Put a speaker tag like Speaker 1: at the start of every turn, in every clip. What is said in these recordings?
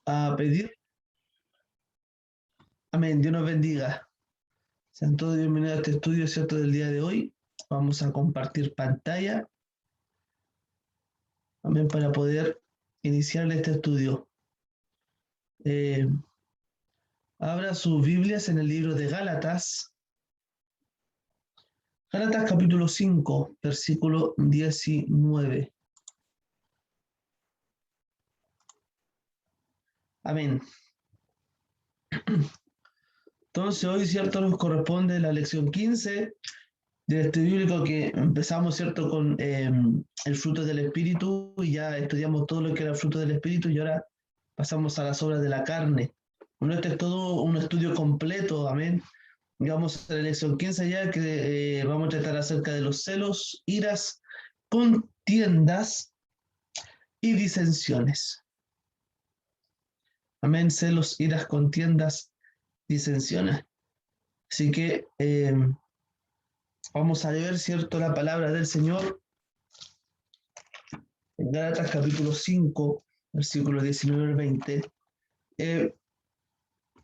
Speaker 1: a pedir. Amén, Dios nos bendiga. Sean todos bienvenidos a este estudio, ¿cierto?, del día de hoy. Vamos a compartir pantalla, amén, para poder iniciar este estudio. Abra sus Biblias en el libro de Gálatas. Gálatas capítulo 5, versículo 19. Amén. Entonces hoy, ¿cierto?, nos corresponde la lección 15 de este bíblico que empezamos, ¿cierto?, con el fruto del Espíritu, y ya estudiamos todo lo que era el fruto del Espíritu, y ahora pasamos a las obras de la carne. Bueno, este es todo un estudio completo, amén. Vamos a la lección 15 ya, que vamos a tratar acerca de los celos, iras, contiendas y disensiones. Amén, celos, iras, contiendas, disensiones. Así que vamos a leer, ¿cierto?, la palabra del Señor en Gálatas capítulo 5, versículos 19 al 20.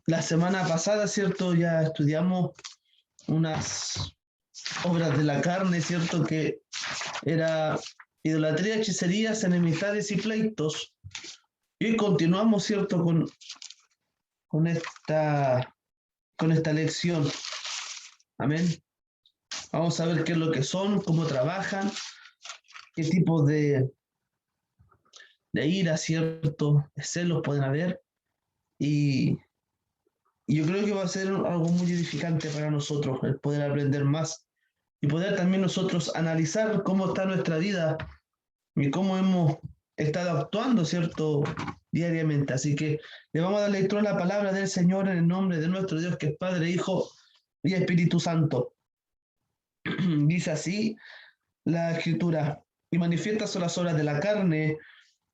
Speaker 1: La semana pasada, ¿cierto?, ya estudiamos unas obras de la carne, ¿cierto?, que era idolatría, hechicerías, enemistades y pleitos. Y continuamos, ¿cierto?, con esta lección. Amén. Vamos a ver qué es lo que son, cómo trabajan, qué tipo de ira, ¿cierto?, de celos pueden haber. Y yo creo que va a ser algo muy edificante para nosotros, el poder aprender más y poder también nosotros analizar cómo está nuestra vida y cómo hemos estado actuando, ¿cierto?, diariamente. Así que le vamos a dar lectura a la palabra del Señor en el nombre de nuestro Dios, que es Padre, Hijo y Espíritu Santo. Dice así la Escritura: y manifiestas son las obras de la carne,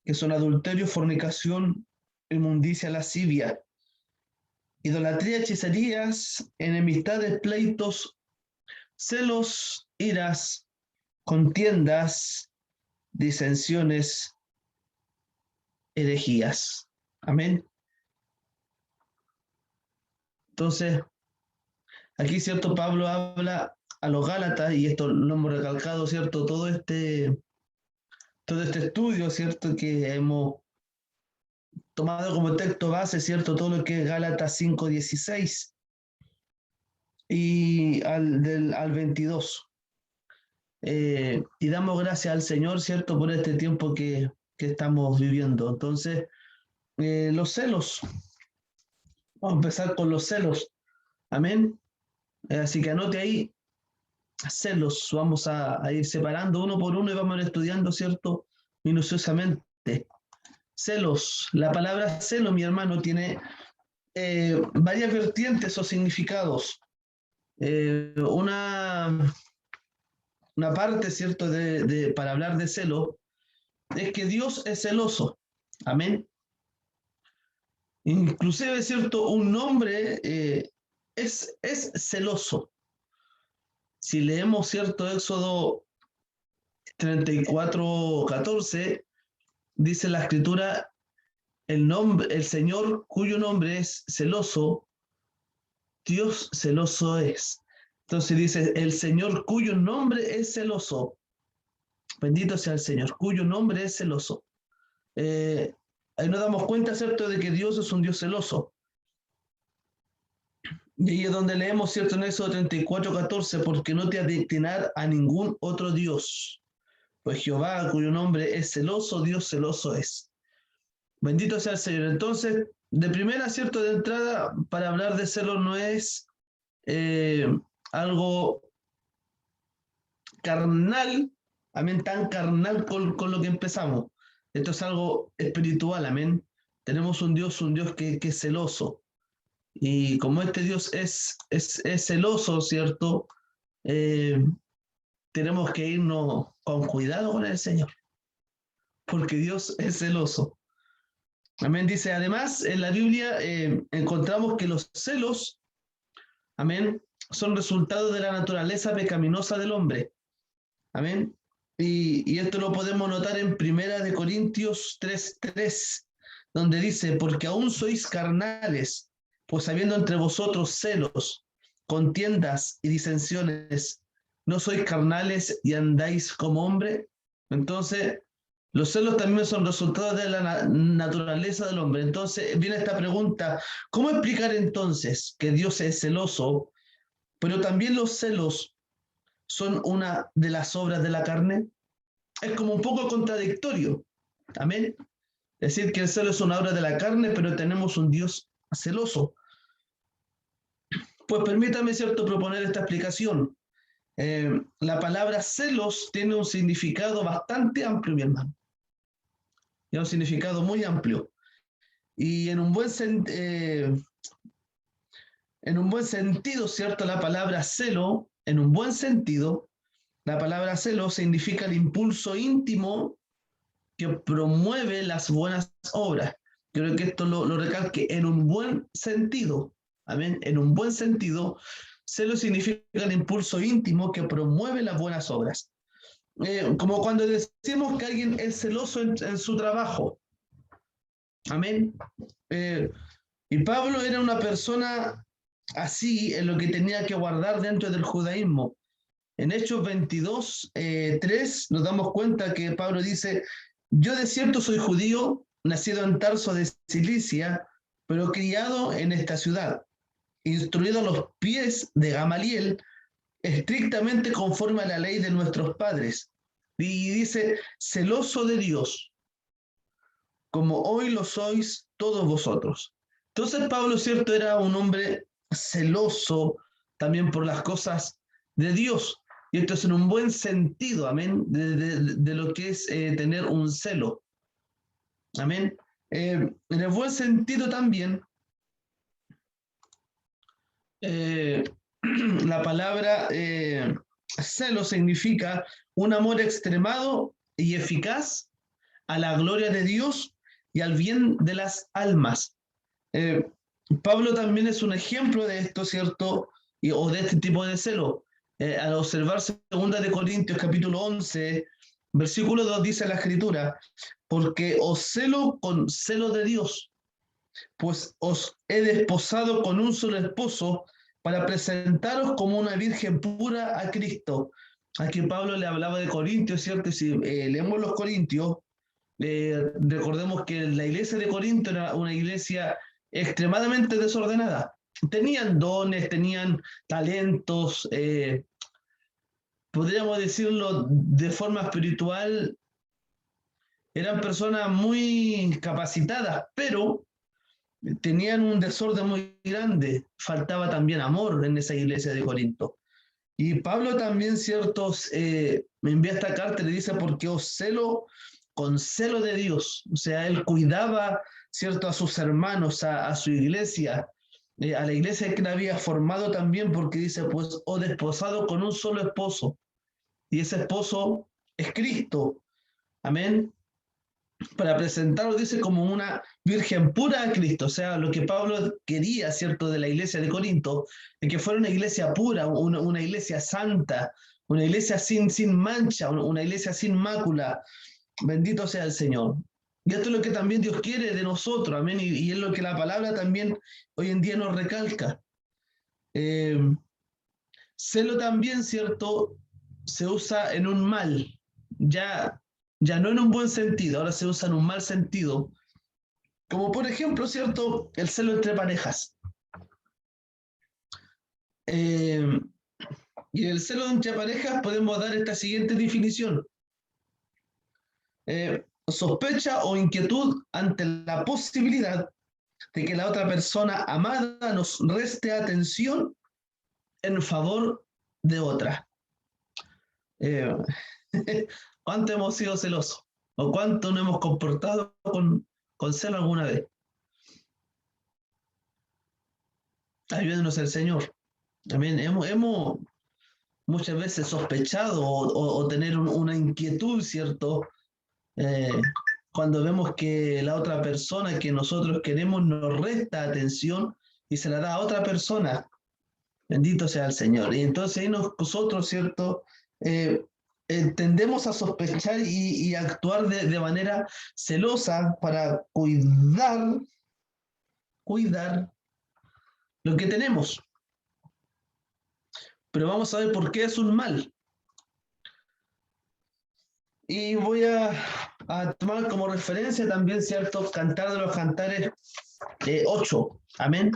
Speaker 1: que son adulterio, fornicación, inmundicia, lascivia, idolatría, hechicerías, enemistades, pleitos, celos, iras, contiendas, disensiones, herejías. Amén. Entonces, aquí, ¿cierto?, Pablo habla a los Gálatas, y esto lo hemos recalcado, ¿cierto?, todo este estudio, ¿cierto?, que hemos tomado como texto base, ¿cierto?, todo lo que es Gálatas 5:16 y al 22. Y damos gracias al Señor, ¿cierto?, por este tiempo que estamos viviendo. Entonces, los celos. Vamos a empezar con los celos. Amén. Así que anote ahí, celos. Vamos a ir separando uno por uno y vamos a ir estudiando, ¿cierto?, minuciosamente. Celos. La palabra celo, mi hermano, tiene varias vertientes o significados. Una parte, ¿cierto?, para hablar de celo es que Dios es celoso. Amén. Inclusive, ¿cierto?, un hombre es celoso. Si leemos, ¿cierto?, Éxodo 34:14, dice la Escritura: el Señor, cuyo nombre es celoso, Dios celoso es. Entonces dice: el Señor cuyo nombre es celoso. Bendito sea el Señor, cuyo nombre es celoso. Ahí nos damos cuenta, ¿cierto?, de que Dios es un Dios celoso. Y ahí es donde leemos, ¿cierto?, en Éxodo 34:14: porque no te has de destinar a ningún otro Dios, pues Jehová, cuyo nombre es celoso, Dios celoso es. Bendito sea el Señor. Entonces, de primera, ¿cierto?, de entrada, para hablar de celos no es algo carnal, amén, tan carnal con lo que empezamos. Esto es algo espiritual, amén. Tenemos un Dios que es celoso. Y como este Dios es celoso, ¿cierto? Tenemos que irnos con cuidado con el Señor, porque Dios es celoso. Amén. Dice, además, en la Biblia encontramos que los celos, amén, son resultado de la naturaleza pecaminosa del hombre. Amén. Y esto lo podemos notar en 1 Corintios 3:3. donde dice, porque aún sois carnales, pues habiendo entre vosotros celos, contiendas y disensiones, ¿no sois carnales y andáis como hombre? Entonces, los celos también son resultados de la naturaleza del hombre. Entonces, viene esta pregunta, ¿cómo explicar entonces que Dios es celoso, pero también los celos son una de las obras de la carne? Es como un poco contradictorio. Amén. Es decir, que el celo es una obra de la carne, pero tenemos un Dios celoso. Pues permítame, ¿cierto?, proponer esta explicación. La palabra celos tiene un significado bastante amplio, mi hermano. Tiene un significado muy amplio. Y en un buen sentido, ¿cierto? La palabra celo, en un buen sentido, la palabra celo significa el impulso íntimo que promueve las buenas obras. Creo que esto lo recalque en un buen sentido. Amén. En un buen sentido, celo significa el impulso íntimo que promueve las buenas obras. Como cuando decimos que alguien es celoso en su trabajo. Amén. Y Pablo era una persona así en lo que tenía que guardar dentro del judaísmo. En Hechos 22, 3, nos damos cuenta que Pablo dice, yo de cierto soy judío, nacido en Tarso de Cilicia, pero criado en esta ciudad, instruido a los pies de Gamaliel, estrictamente conforme a la ley de nuestros padres. Y dice, celoso de Dios, como hoy lo sois todos vosotros. Entonces Pablo, cierto, era un hombre celoso también por las cosas de Dios. Y esto es en un buen sentido, amén, de lo que es tener un celo. Amén. En el buen sentido también, eh, la palabra celo significa un amor extremado y eficaz a la gloria de Dios y al bien de las almas. Eh, Pablo también es un ejemplo de esto, ¿cierto? O de este tipo de celo. Al observar 2 de Corintios capítulo 11, versículo 2 dice la escritura, porque os celo con celo de Dios, pues os he desposado con un solo esposo para presentaros como una virgen pura a Cristo. Aquí Pablo le hablaba de Corintios, ¿cierto? Y si leemos los Corintios, recordemos que la iglesia de Corinto era una iglesia extremadamente desordenada. Tenían dones, tenían talentos, podríamos decirlo de forma espiritual, eran personas muy capacitadas, pero tenían un desorden muy grande. Faltaba también amor en esa iglesia de Corinto. Y Pablo también, ciertos, me envía esta carta y le dice, porque os celo con celo de Dios. O sea, él cuidaba, cierto, a sus hermanos, a su iglesia, a la iglesia que él había formado también, porque dice, pues, o desposado con un solo esposo. Y ese esposo es Cristo. Amén. Para presentarlo, dice, como una virgen pura a Cristo. O sea, lo que Pablo quería, ¿cierto?, de la iglesia de Corinto, es que fuera una iglesia pura, una iglesia santa, una iglesia sin mancha, una iglesia sin mácula. Bendito sea el Señor. Y esto es lo que también Dios quiere de nosotros, amén. Y es lo que la palabra también hoy en día nos recalca. Eh, Celo también, ¿cierto?, se usa en un mal. Ya ya no en un buen sentido, ahora se usa en un mal sentido, como por ejemplo, ¿cierto?, el celo entre parejas. Eh, y el celo entre parejas podemos dar esta siguiente definición. Sospecha o inquietud ante la posibilidad de que la otra persona amada nos reste atención en favor de otra. Eh, ¿Cuánto hemos sido celosos? ¿O cuánto nos hemos comportado con celo alguna vez? Ayúdenos el Señor. También hemos muchas veces sospechado o tener una inquietud, ¿cierto? Eh, Cuando vemos que la otra persona que nosotros queremos nos resta atención y se la da a otra persona. Bendito sea el Señor. Y entonces ahí nosotros, ¿cierto? tendemos a sospechar y actuar de manera celosa para cuidar lo que tenemos. Pero vamos a ver por qué es un mal. Y voy a tomar como referencia también, ¿cierto? Cantar de los Cantares 8. Amén.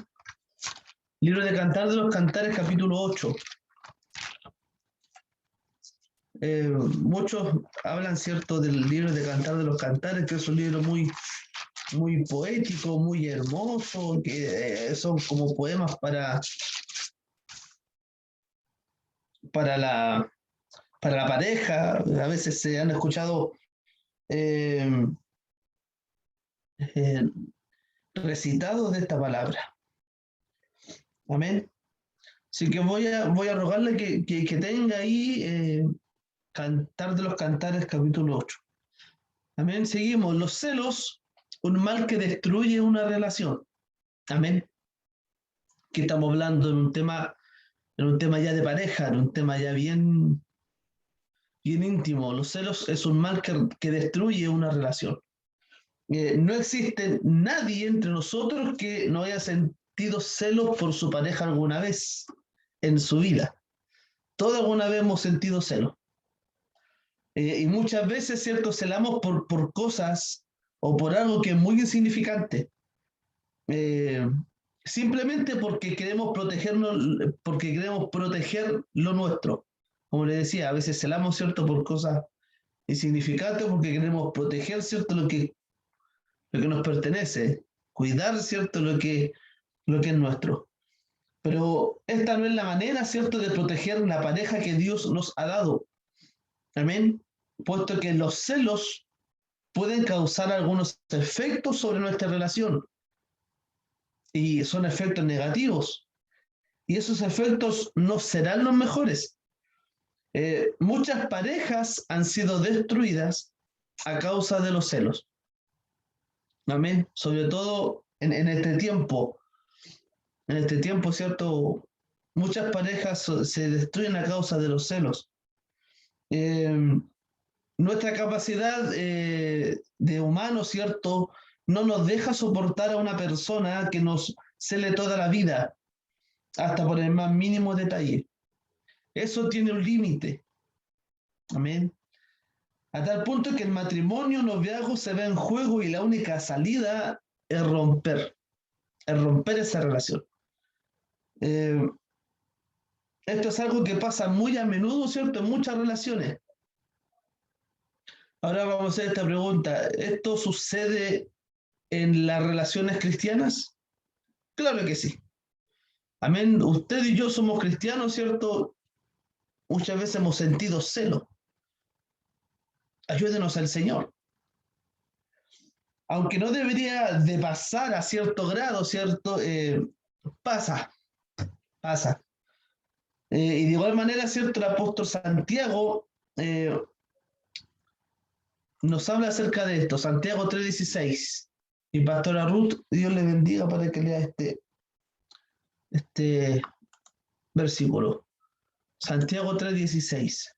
Speaker 1: Libro de Cantar de los Cantares, capítulo 8. Muchos hablan, ¿cierto?, del libro de Cantar de los Cantares, que es un libro muy, muy poético, muy hermoso, que son como poemas para la, para la pareja. A veces se han escuchado eh, eh, recitados de esta palabra. Amén. Así que voy a rogarle que tenga ahí Cantar de los Cantares, capítulo 8. Amén. Seguimos. Los celos, un mal que destruye una relación. Amén. Que estamos hablando en un tema ya de pareja, en un tema ya bien íntimo. Los celos es un mal que destruye una relación. No existe nadie entre nosotros que no haya sentido celos por su pareja alguna vez en su vida. Todos alguna vez hemos sentido celos. Y muchas veces, ¿cierto?, celamos por cosas o por algo que es muy insignificante. Eh, Simplemente porque queremos proteger lo nuestro. Como le decía, a veces celamos, ¿cierto?, por cosas insignificantes porque queremos proteger, ¿cierto?, lo que nos pertenece, cuidar, ¿cierto?, lo que es nuestro. Pero esta no es la manera, ¿cierto?, de proteger la pareja que Dios nos ha dado. Amén. Puesto que los celos pueden causar algunos efectos sobre nuestra relación y son efectos negativos. Y esos efectos no serán los mejores. Muchas parejas han sido destruidas a causa de los celos. Amén. Sobre todo en este tiempo. En este tiempo, ¿cierto? Muchas parejas se destruyen a causa de los celos. Eh, Nuestra capacidad de humano, ¿cierto?, no nos deja soportar a una persona que nos cele toda la vida, hasta por el más mínimo detalle. Eso tiene un límite. Amén. A tal punto que el matrimonio, noviazgo se ve en juego y la única salida es romper esa relación. Eh, Esto es algo que pasa muy a menudo, ¿cierto?, en muchas relaciones. Ahora vamos a hacer esta pregunta. ¿Esto sucede en las relaciones cristianas? Claro que sí. Amén. Usted y yo somos cristianos, ¿cierto? Muchas veces hemos sentido celo. Ayúdenos al Señor. Aunque no debería de pasar a cierto grado, ¿cierto? Pasa, pasa. Y de igual manera, ¿cierto? El apóstol Santiago nos habla acerca de esto. Santiago 3:16. Y pastora Ruth, Dios le bendiga para que lea este versículo. Santiago 3:16.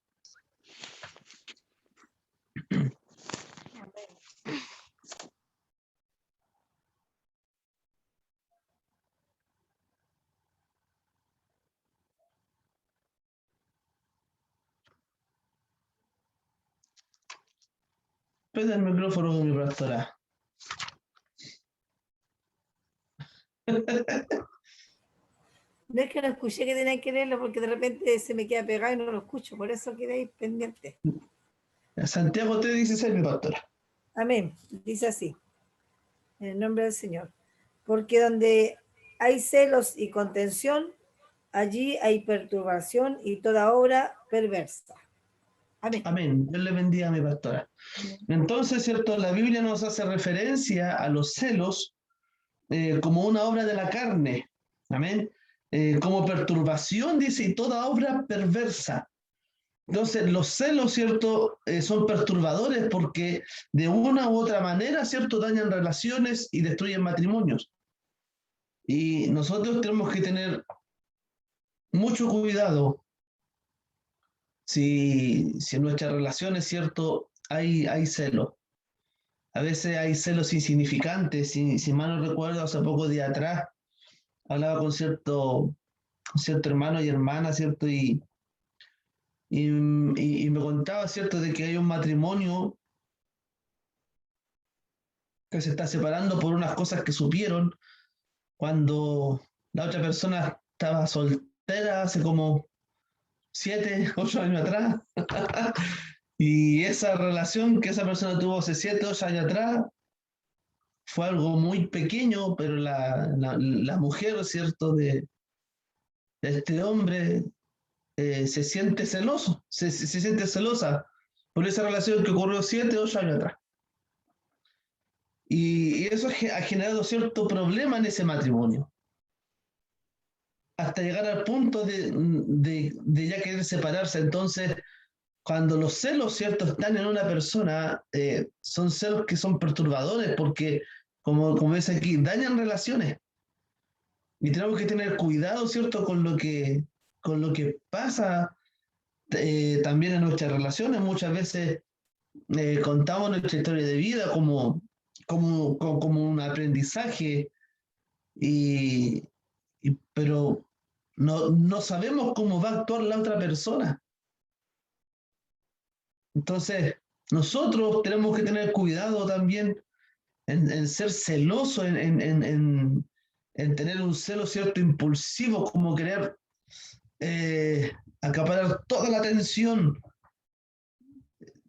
Speaker 1: Prende el micrófono con mi pastora.
Speaker 2: No es que no escuché que tenía que leerlo porque de repente se me queda pegado y no lo escucho, por eso quedé ahí pendiente.
Speaker 1: Santiago 3:16, mi pastora.
Speaker 2: Amén. Dice así, en el nombre del Señor. Porque donde hay celos y contención, allí hay perturbación y toda obra perversa. Amén.
Speaker 1: Amén. Dios le bendiga a mi pastora.
Speaker 2: Amén.
Speaker 1: Entonces, ¿cierto? La Biblia nos hace referencia a los celos como una obra de la carne. Amén. Como perturbación, dice, y toda obra perversa. Entonces, los celos, ¿cierto? Son perturbadores porque de una u otra manera, ¿cierto? Dañan relaciones y destruyen matrimonios. Y nosotros tenemos que tener mucho cuidado si en nuestras relaciones, ¿cierto? Hay celos. A veces hay celos insignificantes. Si mal no recuerdo, hace poco días atrás hablaba con cierto hermano y hermana, ¿cierto? Y me contaba, ¿cierto?, de que hay un matrimonio que se está separando por unas cosas que supieron cuando la otra persona estaba soltera hace como 7, 8 años atrás. Y esa relación que esa persona tuvo hace 7, 8 años atrás fue algo muy pequeño, pero la mujer, ¿cierto?, de este hombre se siente celoso, se siente celosa por esa relación que ocurrió 7, 8 años atrás. Y eso ha generado cierto problema en ese matrimonio, hasta llegar al punto de ya querer separarse. Entonces, cuando los celos, ¿cierto?, están en una persona, son celos que son perturbadores porque, como dice aquí, dañan relaciones. Y tenemos que tener cuidado, ¿cierto?, con lo que pasa también en nuestras relaciones. Muchas veces contamos nuestra historia de vida como un aprendizaje, y, pero no sabemos cómo va a actuar la otra persona. Entonces, nosotros tenemos que tener cuidado también en ser celosos, en tener un celo cierto impulsivo, como querer acaparar toda la atención.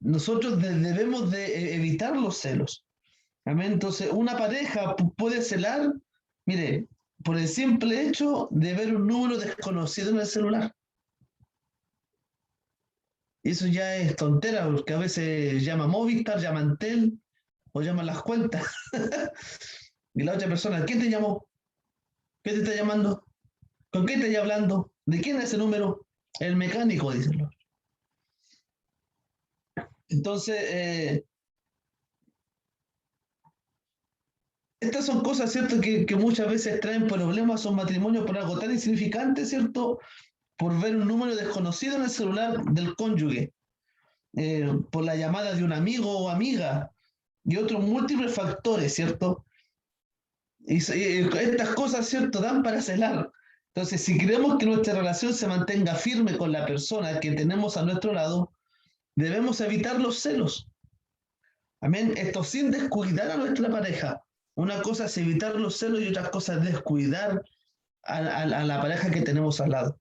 Speaker 1: Nosotros debemos de evitar los celos. Amén. Entonces, una pareja puede celar, mire, por el simple hecho de ver un número desconocido en el celular. Eso ya es tontera, porque a veces llama Movistar, llama Antel o llaman las cuentas. Y la otra persona, ¿quién te llamó? ¿Qué te está llamando? ¿Con quién te está hablando? ¿De quién es ese número? El mecánico, dicen. Entonces, estas son cosas, ¿cierto?, que muchas veces traen problemas a un matrimonio por algo tan insignificante, ¿cierto? Por ver un número desconocido en el celular del cónyuge, por la llamada de un amigo o amiga y otros múltiples factores, ¿cierto? Y estas cosas, ¿cierto?, dan para celar. Entonces, si queremos que nuestra relación se mantenga firme con la persona que tenemos a nuestro lado, debemos evitar los celos. Amén. Esto sin descuidar a nuestra pareja. Una cosa es evitar los celos y otra cosa es descuidar a la pareja que tenemos al lado.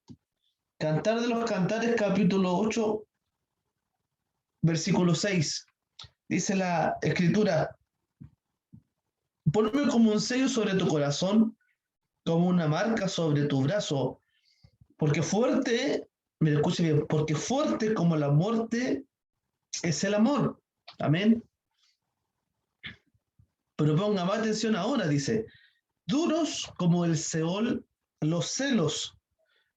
Speaker 1: Cantar de los Cantares, capítulo 8, versículo 6. Dice la escritura: ponme como un sello sobre tu corazón, como una marca sobre tu brazo, porque fuerte, me escuche bien, porque fuerte como la muerte es el amor. Amén. Pero ponga más atención ahora, dice: duros como el Seol los celos,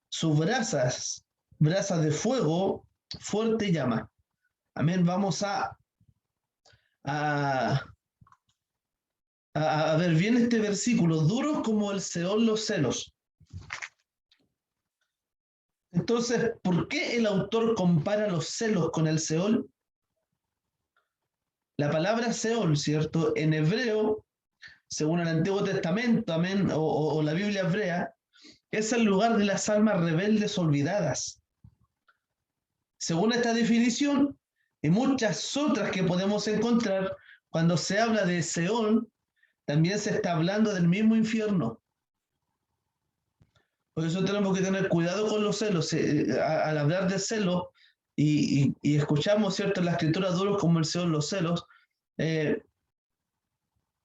Speaker 1: sus brasas de fuego, fuerte llama. Amén. Vamos a, a ver bien este versículo: duros como el Seol los celos. Entonces, ¿por qué el autor compara los celos con el Seol? La palabra Seol, ¿cierto?, en hebreo, según el Antiguo Testamento, amén, o la Biblia hebrea, es el lugar de las almas rebeldes olvidadas. Según esta definición y muchas otras que podemos encontrar, cuando se habla de Seol, también se está hablando del mismo infierno. Por eso tenemos que tener cuidado con los celos. Al hablar de celos y escuchamos, ¿cierto?, en la escritura duros como el Seol los celos,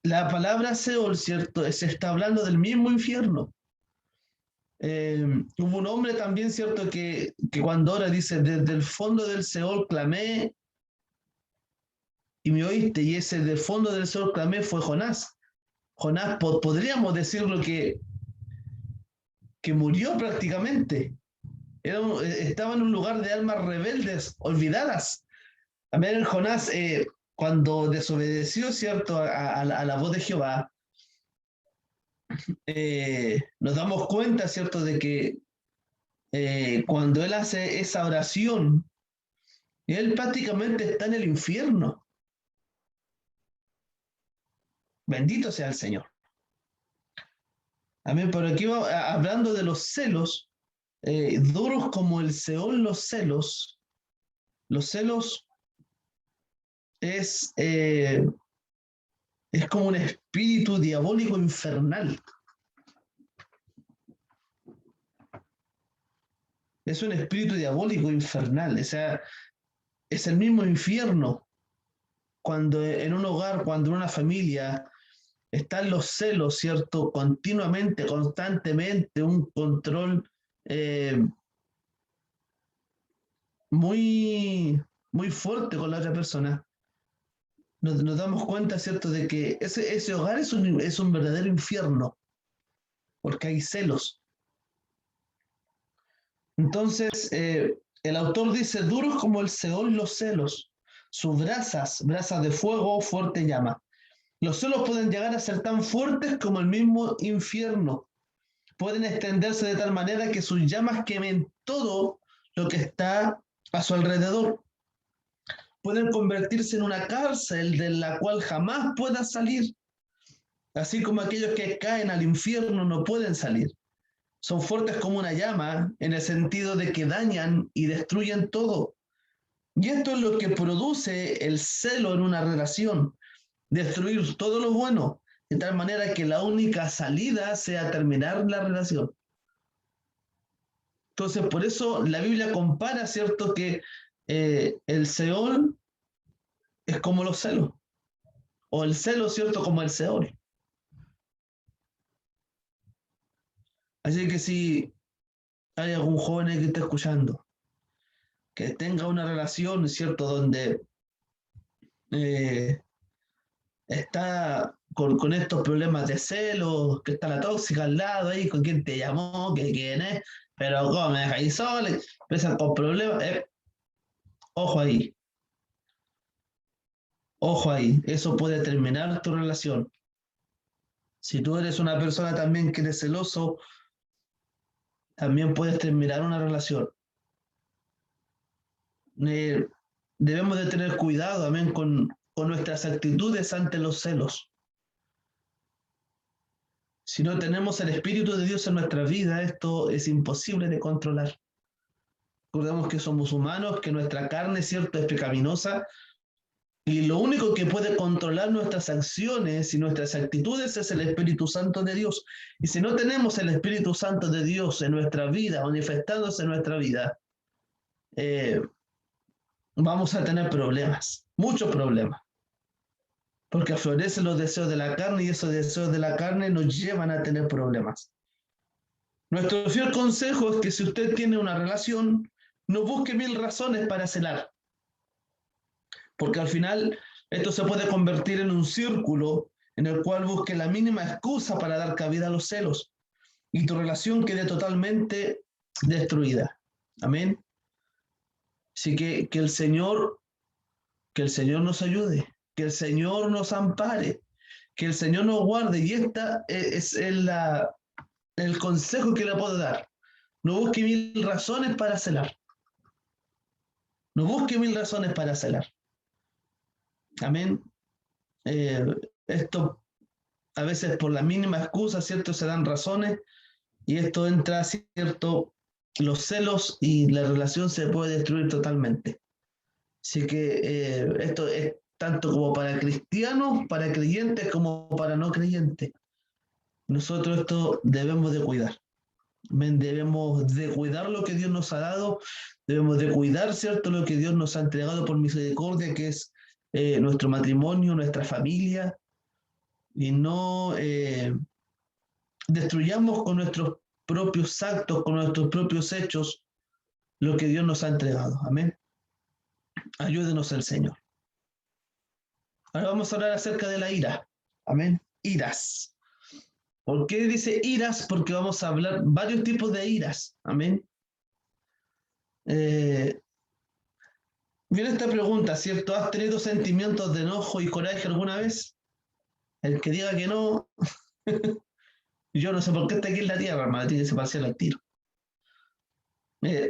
Speaker 1: la palabra Seol, ¿cierto?, se está hablando del mismo infierno. Hubo un hombre también, ¿cierto?, que cuando ora dice: desde el fondo del Seol clamé y me oíste, y ese del fondo del Seol clamé fue Jonás. Jonás, podríamos decirlo que murió prácticamente. Estaba en un lugar de almas rebeldes, olvidadas. También Jonás, cuando desobedeció, ¿cierto?, a la voz de Jehová, nos damos cuenta, ¿cierto?, de que cuando él hace esa oración Y él prácticamente está en el infierno. Bendito sea el Señor. Amén. Pero aquí va, hablando de los celos, duros como el Seol, los celos es como un espíritu diabólico infernal. Es un espíritu diabólico infernal. O sea, es el mismo infierno cuando en un hogar, cuando en una familia están los celos, ¿cierto? Continuamente, constantemente, un control eh, muy, muy fuerte con la otra persona. Nos damos cuenta, ¿cierto?, de que ese hogar es un verdadero infierno, porque hay celos. Entonces, el autor dice, duros como el Seol los celos, sus brasas de fuego, fuerte llama. Los celos pueden llegar a ser tan fuertes como el mismo infierno. Pueden extenderse de tal manera que sus llamas quemen todo lo que está a su alrededor. Pueden convertirse en una cárcel de la cual jamás pueda salir, así como aquellos que caen al infierno no pueden salir. Son fuertes como una llama en el sentido de que dañan y destruyen todo. Y esto es lo que produce el celo en una relación, destruir todo lo bueno, de tal manera que la única salida sea terminar la relación. Entonces, por eso la Biblia compara, ¿cierto?, que el Seol es como los celos, o el celo, ¿cierto?, como el Seol. Así que si hay algún joven que esté escuchando, que tenga una relación, ¿cierto?, donde eh, está con estos problemas de celos, que está la tóxica al lado ahí, con quién te llamó, que quién es, pero cómo me deja ahí sola, empiezan con problemas, ojo ahí, ojo ahí, eso puede terminar tu relación. Si tú eres una persona también que eres celoso, también puedes terminar una relación. Eh, Debemos de tener cuidado también con nuestras actitudes ante los celos. Si no tenemos el Espíritu de Dios en nuestra vida, esto es imposible de controlar. Recordemos que somos humanos, que nuestra carne, cierto, es pecaminosa, y lo único que puede controlar nuestras acciones y nuestras actitudes es el Espíritu Santo de Dios. Y si no tenemos el Espíritu Santo de Dios en nuestra vida, manifestándose en nuestra vida, eh, vamos a tener problemas, muchos problemas, porque florecen los deseos de la carne y esos deseos de la carne nos llevan a tener problemas. Nuestro fiel consejo es que si usted tiene una relación, no busque 1000 razones para celar, porque al final esto se puede convertir en un círculo en el cual busque la mínima excusa para dar cabida a los celos y tu relación quede totalmente destruida. Amén. Así que el Señor nos ayude, que el Señor nos ampare, que el Señor nos guarde. Y esta es el consejo que le puedo dar. No busque 1000 razones para celar. No busque 1000 razones para celar. Amén. Eh, Esto a veces por la mínima excusa, ¿cierto? Se dan razones y esto entra, ¿cierto? Los celos y la relación se puede destruir totalmente. Así que esto es tanto como para cristianos, para creyentes, como para no creyentes. Nosotros esto debemos de cuidar. Debemos de cuidar lo que Dios nos ha dado, debemos de cuidar, ¿cierto?, lo que Dios nos ha entregado por misericordia, que es nuestro matrimonio, nuestra familia, y no destruyamos con nuestros propios actos, con nuestros propios hechos, lo que Dios nos ha entregado. Amén. Ayúdenos el Señor. Ahora vamos a hablar acerca de la ira. Amén. Iras. ¿Por qué dice iras? Porque vamos a hablar varios tipos de iras. Amén. Eh, Viene esta pregunta, ¿cierto? ¿Has tenido sentimientos de enojo y coraje alguna vez? El que diga que no, yo no sé por qué está aquí en la tierra, hermano, tiene que separarse al tiro.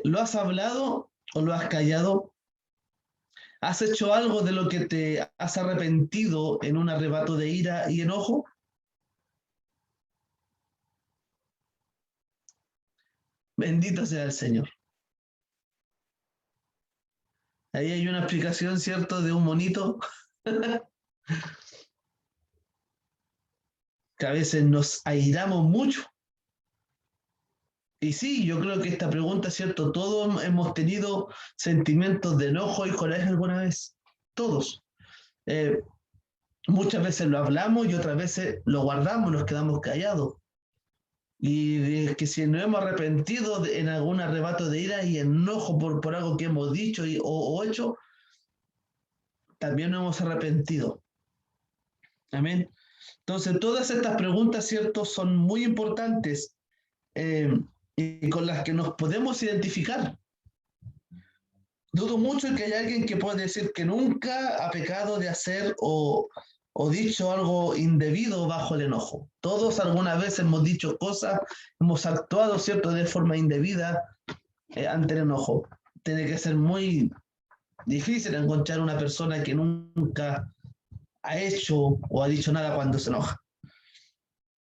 Speaker 1: ¿Lo has hablado o lo has callado? ¿Has hecho algo de lo que te has arrepentido en un arrebato de ira y enojo? Bendito sea el Señor. Ahí hay una explicación, ¿cierto?, de un monito que a veces nos airamos mucho. Y sí, yo creo que esta pregunta, ¿cierto? Todos hemos tenido sentimientos de enojo y coraje alguna vez. Todos. Eh, Muchas veces lo hablamos y otras veces lo guardamos, nos quedamos callados. Y es que si nos hemos arrepentido en algún arrebato de ira y enojo por algo que hemos dicho o hecho, también nos hemos arrepentido. Amén. Entonces, todas estas preguntas, ¿cierto?, son muy importantes eh, y con las que nos podemos identificar. Dudo mucho que haya alguien que pueda decir que nunca ha pecado de hacer o dicho algo indebido bajo el enojo. Todos alguna vez hemos dicho cosas, hemos actuado, ¿cierto?, de forma indebida ante el enojo. Tiene que ser muy difícil encontrar una persona que nunca ha hecho o ha dicho nada cuando se enoja.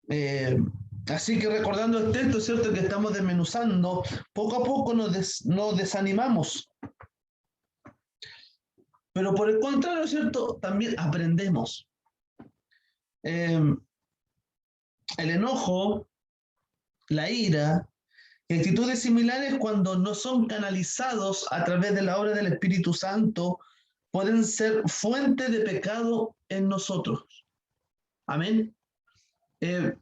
Speaker 1: Eh, Así que recordando el texto, ¿cierto?, que estamos desmenuzando, poco a poco nos desanimamos. Pero por el contrario, ¿cierto?, también aprendemos. El enojo, la ira, actitudes similares cuando no son canalizados a través de la obra del Espíritu Santo, pueden ser fuente de pecado en nosotros. Amén. Eh,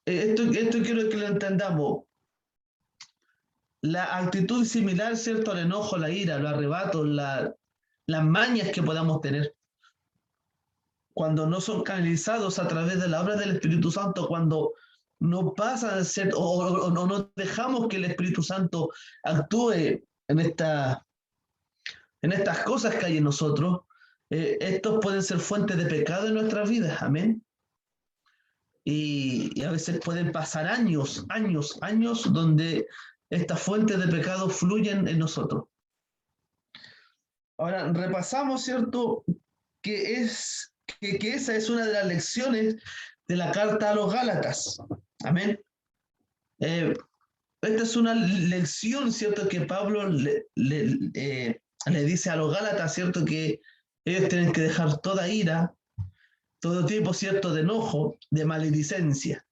Speaker 1: esto quiero que lo entendamos. La actitud similar, ¿cierto?, al enojo, la ira, los arrebatos, las mañas que podamos tener, cuando no son canalizados a través de la obra del Espíritu Santo, cuando no pasan a ser, o no dejamos que el Espíritu Santo actúe en estas cosas que hay en nosotros, estos pueden ser fuentes de pecado en nuestras vidas, amén. Y a veces pueden pasar años, años, años donde estas fuentes de pecado fluyen en nosotros. Ahora, repasamos, ¿cierto?, que esa es una de las lecciones de la carta a los Gálatas. Amén. Esta es una lección, ¿cierto?, que Pablo le dice a los Gálatas, ¿cierto?, que ellos tienen que dejar toda ira, todo tipo, ¿cierto?, de enojo, de maledicencia.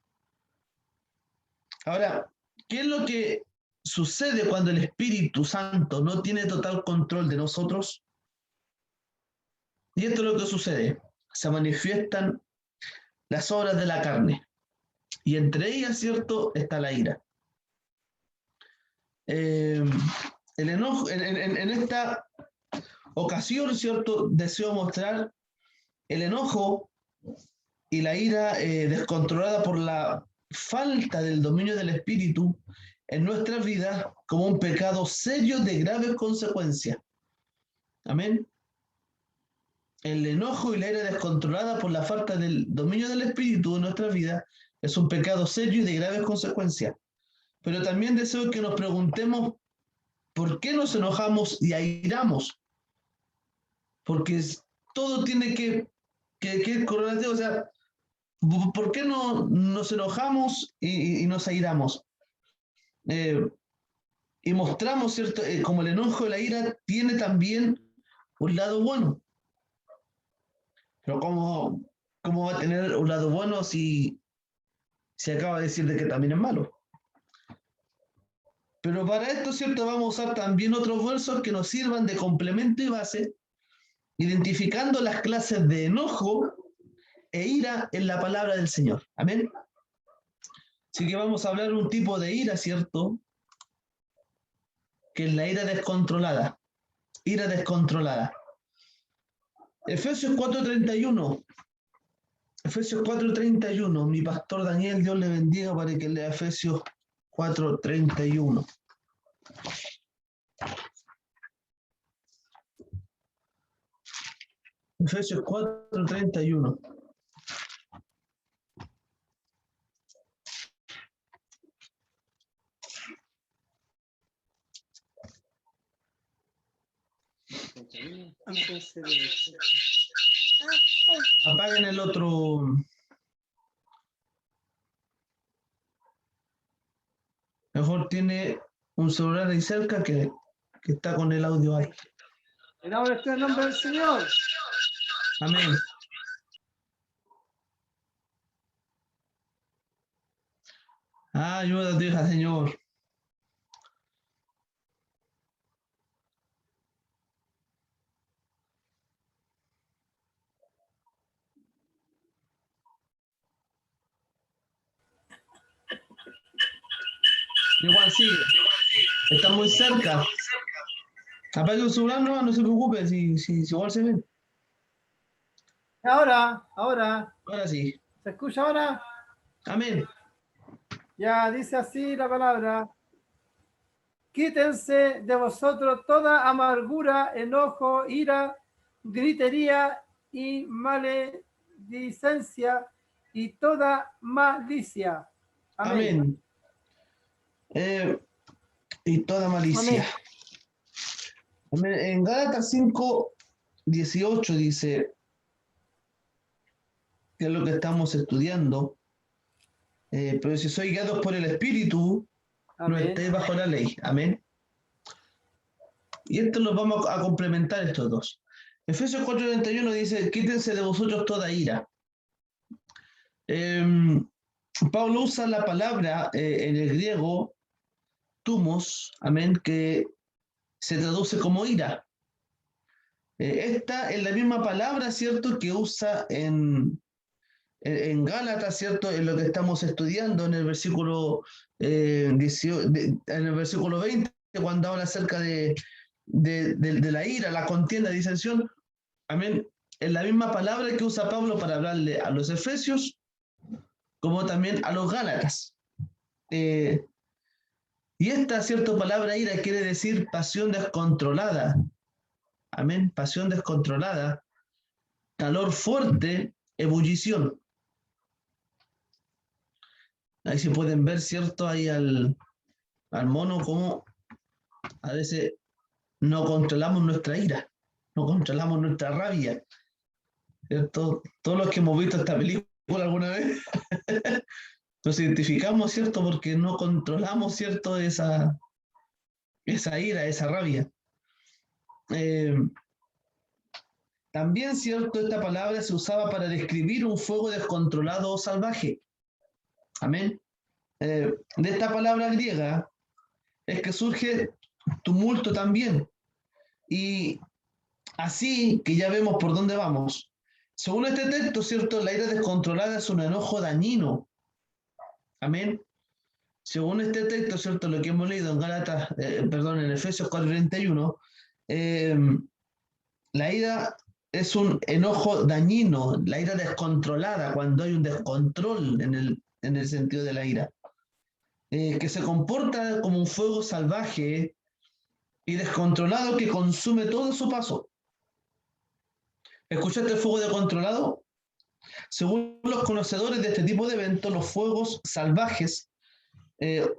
Speaker 1: Ahora, ¿qué es lo que sucede cuando el Espíritu Santo no tiene total control de nosotros? Y esto es lo que sucede. Se manifiestan las obras de la carne. Y entre ellas, ¿cierto?, está la ira. El enojo, en esta ocasión, ¿cierto?, deseo mostrar el enojo y la ira descontrolada por la falta del dominio del espíritu en nuestras vidas como un pecado serio de graves consecuencias. Amén. El enojo y la ira descontrolada por la falta del dominio del espíritu en nuestra vida es un pecado serio y de graves consecuencias. Pero también deseo que nos preguntemos por qué nos enojamos y airamos. Porque todo tiene que correlativo. O sea, ¿por qué no nos enojamos y nos airamos? Eh, y mostramos, ¿cierto? Como el enojo y la ira tiene también un lado bueno. Pero ¿cómo va a tener un lado bueno si se acaba de decir de que también es malo? Pero para esto, ¿cierto?, vamos a usar también otros versos que nos sirvan de complemento y base, identificando las clases de enojo e ira en la palabra del Señor. Amén. Así que vamos a hablar de un tipo de ira, ¿cierto?, que es la ira descontrolada. Ira descontrolada. Efesios 4:31. Efesios 4:31. Mi pastor Daniel, Dios le bendiga para que lea Efesios 4:31. Efesios 4:31. Apaguen el otro. Mejor tiene un celular ahí cerca que está con el audio alto.
Speaker 3: En ahora está el nombre del Señor.
Speaker 1: Amén. Ayúdate, hija, Señor. Igual sigue. Está muy cerca. Apague el celular, no se preocupe, si igual se ven.
Speaker 3: Ahora,
Speaker 1: Ahora sí.
Speaker 3: ¿se escucha ahora?
Speaker 1: Amén.
Speaker 3: Ya dice así la palabra. Quítense de vosotros toda amargura, enojo, ira, gritería y maledicencia y toda malicia. Amén.
Speaker 1: Amén. Y toda malicia.
Speaker 3: Amén.
Speaker 1: Amén. En Gálatas 5:18 dice, que es lo que estamos estudiando, pero si sois guiados por el Espíritu, no
Speaker 3: Amén.
Speaker 1: estéis bajo la ley. Amén. Y esto los vamos a complementar estos dos. Efesios 4:31 dice, quítense de vosotros toda ira. Pablo usa la palabra en el griego, tumos, amén, que se traduce como ira. Esta es la misma palabra, ¿cierto?, que usa en Gálatas, ¿cierto?, en lo que estamos estudiando en el versículo, en el versículo 20, cuando habla acerca de la ira, la contienda, disensión. Amén. Es la misma palabra que usa Pablo para hablarle a los efesios, como también a los gálatas. Y esta, cierta palabra ira quiere decir pasión descontrolada. Amén. Pasión descontrolada, calor fuerte, ebullición. Ahí se pueden ver, ¿cierto? Ahí al mono como a veces no controlamos nuestra ira, no controlamos nuestra rabia. ¿Cierto? Todos los que hemos visto esta película alguna vez nos identificamos, ¿cierto? Porque no controlamos, ¿cierto? Esa ira, esa rabia. También, ¿cierto? Esta palabra se usaba para describir un fuego descontrolado o salvaje. Amén. De esta palabra griega es que surge tumulto también. Y así que ya vemos por dónde vamos. Según este texto, ¿cierto? La ira descontrolada es un enojo dañino. Amén. Según este texto, ¿cierto? Lo que hemos leído en Gálatas, en Efesios 4:31, la ira es un enojo dañino, la ira descontrolada, cuando hay un descontrol en el sentido de la ira, que se comporta como un fuego salvaje y descontrolado que consume todo su paso. ¿Escuchaste el fuego descontrolado? Según los conocedores de este tipo de eventos, los fuegos salvajes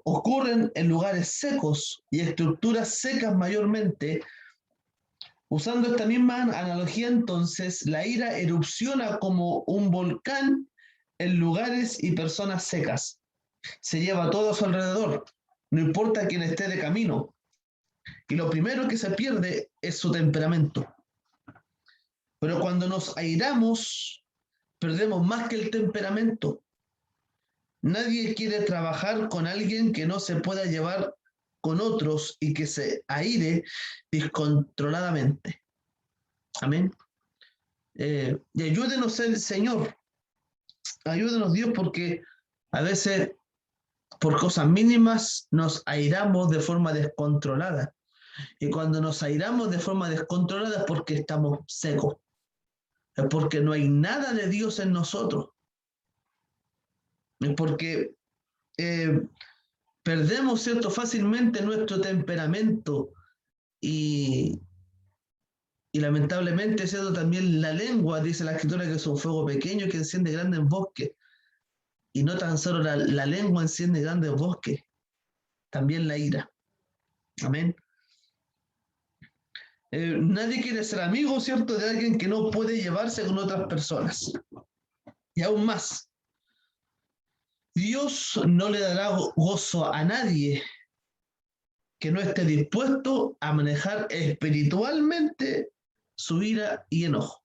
Speaker 1: ocurren en lugares secos y estructuras secas mayormente. Usando esta misma analogía, entonces, la ira erupciona como un volcán en lugares y personas secas. Se lleva todo a su alrededor, no importa quién esté de camino. Y lo primero que se pierde es su temperamento. Pero cuando nos airamos, perdemos más que el temperamento. Nadie quiere trabajar con alguien que no se pueda llevar con otros y que se aire descontroladamente. Amén. Y ayúdenos el Señor. Ayúdenos Dios, porque a veces por cosas mínimas nos airamos de forma descontrolada. Y cuando nos airamos de forma descontrolada es porque estamos secos. Es porque no hay nada de Dios en nosotros. Es porque perdemos, ¿cierto?, fácilmente nuestro temperamento y lamentablemente, ¿cierto?, también la lengua, dice la escritura, que es un fuego pequeño que enciende grandes bosques. Y no tan solo la lengua enciende grandes bosques, también la ira. Amén. Nadie quiere ser amigo, ¿cierto?, de alguien que no puede llevarse con otras personas. Y aún más, Dios no le dará gozo a nadie que no esté dispuesto a manejar espiritualmente su ira y enojo.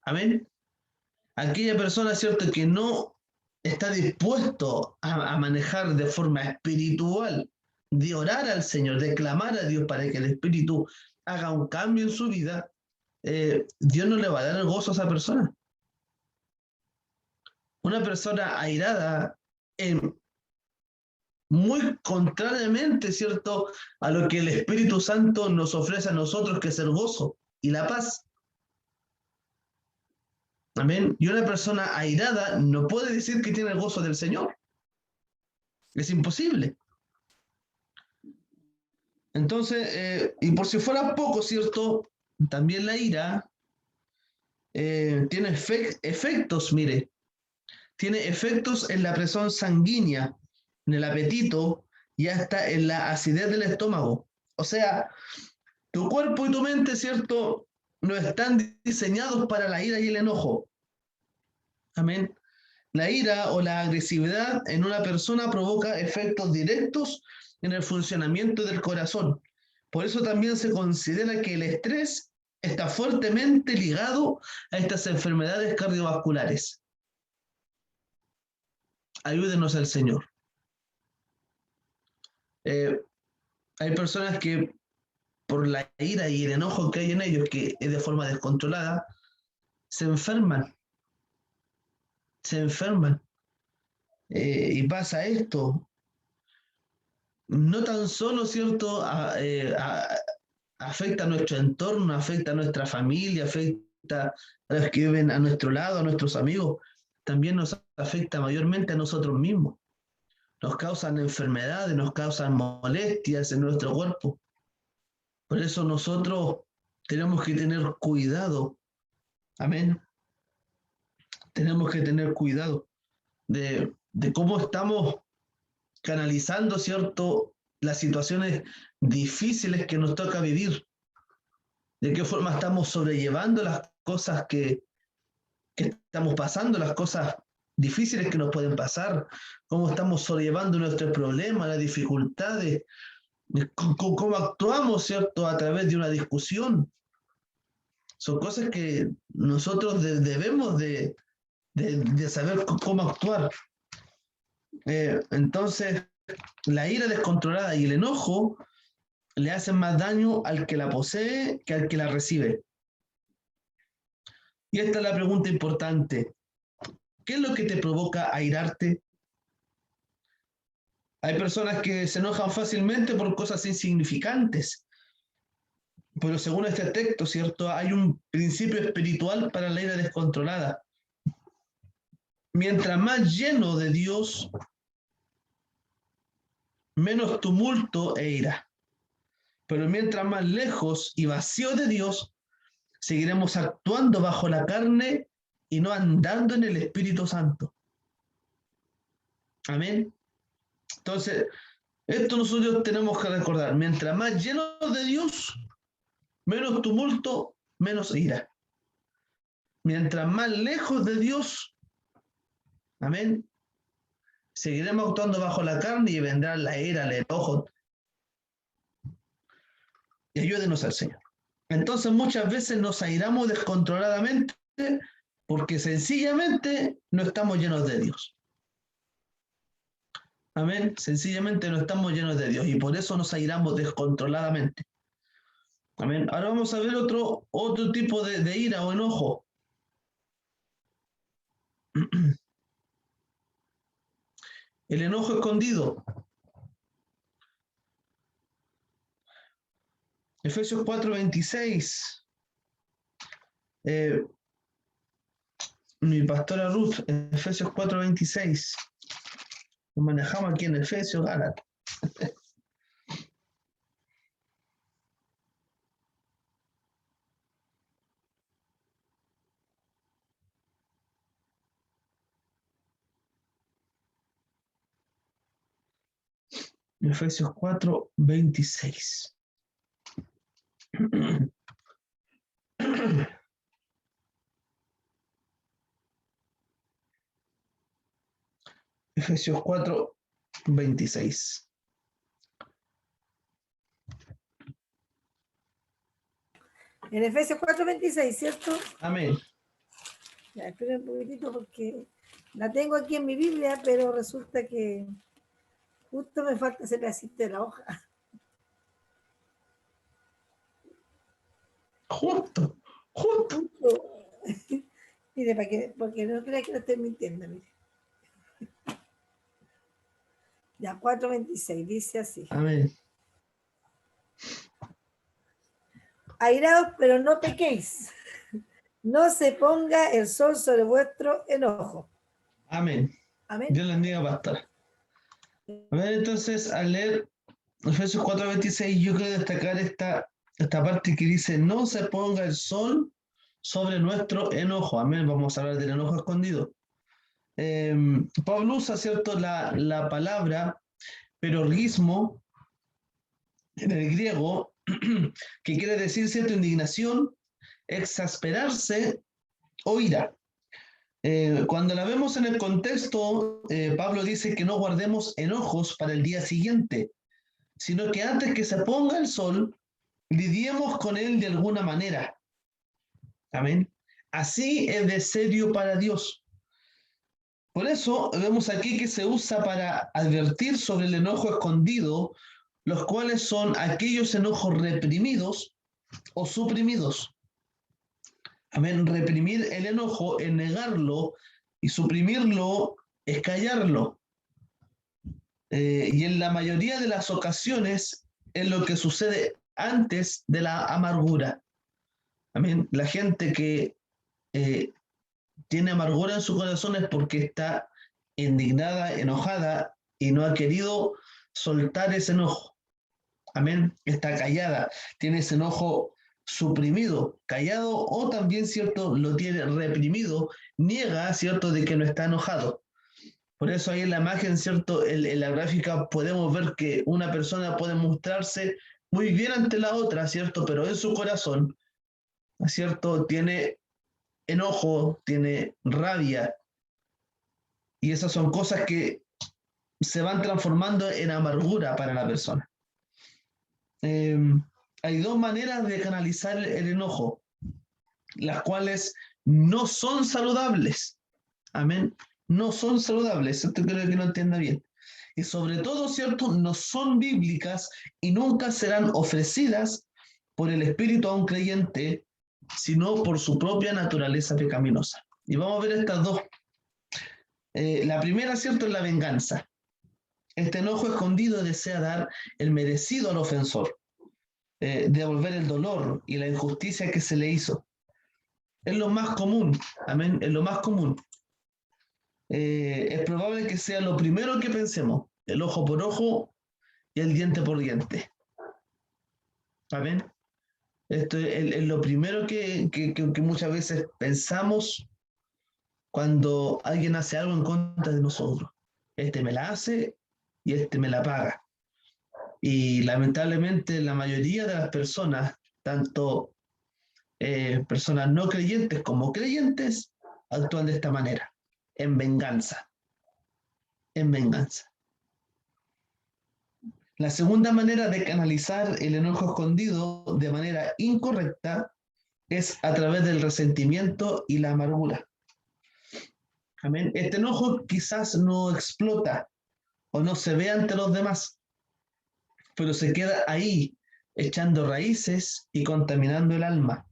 Speaker 1: Amén. Aquella persona, ¿cierto?, que no está dispuesto a manejar de forma espiritual, de orar al Señor, de clamar a Dios para que el Espíritu haga un cambio en su vida, Dios no le va a dar el gozo a esa persona. Una persona airada, muy contrariamente, ¿cierto?, a lo que el Espíritu Santo nos ofrece a nosotros, que es el gozo y la paz. Amén. Y una persona airada no puede decir que tiene el gozo del Señor. Es imposible. Entonces, y por si fuera poco, ¿cierto?, también la ira tiene efectos, mire, tiene efectos en la presión sanguínea, en el apetito y hasta en la acidez del estómago. O sea, tu cuerpo y tu mente, ¿cierto?, no están diseñados para la ira y el enojo. Amén. La ira o la agresividad en una persona provoca efectos directos en el funcionamiento del corazón. Por eso también se considera que el estrés está fuertemente ligado a estas enfermedades cardiovasculares. Ayúdenos al Señor. Hay personas que por la ira y el enojo que hay en ellos, que es de forma descontrolada, se enferman. Se enferman. Y pasa esto. No tan solo, ¿cierto?, afecta a nuestro entorno, afecta a nuestra familia, afecta a los que viven a nuestro lado, a nuestros amigos, también nos afecta mayormente a nosotros mismos. Nos causan enfermedades, nos causan molestias en nuestro cuerpo. Por eso nosotros tenemos que tener cuidado. Amén. Tenemos que tener cuidado de cómo estamos canalizando, ¿cierto?, las situaciones difíciles que nos toca vivir. De qué forma estamos sobrellevando las cosas que estamos pasando, las cosas difíciles que nos pueden pasar, cómo estamos sobrellevando nuestros problemas, las dificultades, cómo actuamos, ¿cierto?, a través de una discusión. Son cosas que nosotros debemos de saber cómo actuar. Entonces, la ira descontrolada y el enojo le hacen más daño al que la posee que al que la recibe. Y esta es la pregunta importante. ¿Qué es lo que te provoca airarte? Hay personas que se enojan fácilmente por cosas insignificantes. Pero según este texto, ¿cierto?, hay un principio espiritual para la ira descontrolada. Mientras más lleno de Dios, menos tumulto e ira. Pero mientras más lejos y vacío de Dios, seguiremos actuando bajo la carne y no andando en el Espíritu Santo. Amén. Entonces, esto nosotros tenemos que recordar. Mientras más llenos de Dios, menos tumulto, menos ira. Mientras más lejos de Dios, amén, seguiremos actuando bajo la carne y vendrá la ira, el enojo. Y ayúdenos al Señor. Entonces muchas veces nos airamos descontroladamente porque sencillamente no estamos llenos de Dios. Amén. Sencillamente no estamos llenos de Dios y por eso nos airamos descontroladamente. Amén. Ahora vamos a ver otro tipo de ira o enojo. El enojo escondido. Efesios 4:26. Mi pastora Ruth, Efesios 4:26. Lo manejamos aquí en Efesios, Gálatas. Efesios 4:26. Efesios 4, 26.
Speaker 2: En Efesios 4:26, ¿cierto?
Speaker 1: Amén.
Speaker 2: Ya, esperen un poquitito porque la tengo aquí en mi Biblia, pero resulta que justo me falta ese pedacito de la hoja.
Speaker 1: Justo.
Speaker 2: Mire, porque no crea que lo estoy mintiendo, mire. Ya, 4:26, dice así.
Speaker 1: Amén.
Speaker 2: Airaos, pero no pequéis. No se ponga el sol sobre vuestro enojo.
Speaker 1: Amén.
Speaker 2: Amén.
Speaker 1: Dios les bendiga, pastor. A ver, entonces, al leer Efesios 4:26, yo quiero destacar esta parte que dice, no se ponga el sol sobre nuestro enojo. Amén. Vamos a hablar del enojo escondido. Pablo usa, ¿cierto?, la palabra perorgismo en el griego, que quiere decir, ¿cierto?, indignación, exasperarse o ira. Cuando la vemos en el contexto, Pablo dice que no guardemos enojos para el día siguiente, sino que antes que se ponga el sol, lidiemos con él de alguna manera. Amén. Así es de serio para Dios. Por eso vemos aquí que se usa para advertir sobre el enojo escondido, los cuales son aquellos enojos reprimidos o suprimidos. Amén. Reprimir el enojo es negarlo y suprimirlo es callarlo. Y en la mayoría de las ocasiones es lo que sucede antes de la amargura. Amén. La gente que tiene amargura en su corazón es porque está indignada, enojada y no ha querido soltar ese enojo. Amén. Está callada, tiene ese enojo suprimido, callado, o también, ¿cierto?, lo tiene reprimido, niega, ¿cierto?, de que no está enojado. Por eso ahí en la imagen, ¿cierto?, en la gráfica podemos ver que una persona puede mostrarse muy bien ante la otra, ¿cierto?, pero en su corazón, ¿cierto?, tiene enojo, tiene rabia, y esas son cosas que se van transformando en amargura para la persona. Hay dos maneras de canalizar el enojo, las cuales no son saludables. Amén. No son saludables. Esto creo que no entienda bien. Y sobre todo, ¿cierto?, no son bíblicas y nunca serán ofrecidas por el Espíritu a un creyente, sino por su propia naturaleza pecaminosa. Y vamos a ver estas dos. La primera, ¿cierto?, es la venganza. Este enojo escondido desea dar el merecido al ofensor, devolver el dolor y la injusticia que se le hizo. Es lo más común, amén, es lo más común. Es probable que sea lo primero que pensemos, el ojo por ojo y el diente por diente. Amén. Esto es lo primero que muchas veces pensamos cuando alguien hace algo en contra de nosotros. Este me la hace y este me la paga. Y lamentablemente la mayoría de las personas, tanto personas no creyentes como creyentes, actúan de esta manera, en venganza, en venganza. La segunda manera de canalizar el enojo escondido de manera incorrecta es a través del resentimiento y la amargura. Amén. Este enojo quizás no explota o no se ve ante los demás, pero se queda ahí, echando raíces y contaminando el alma.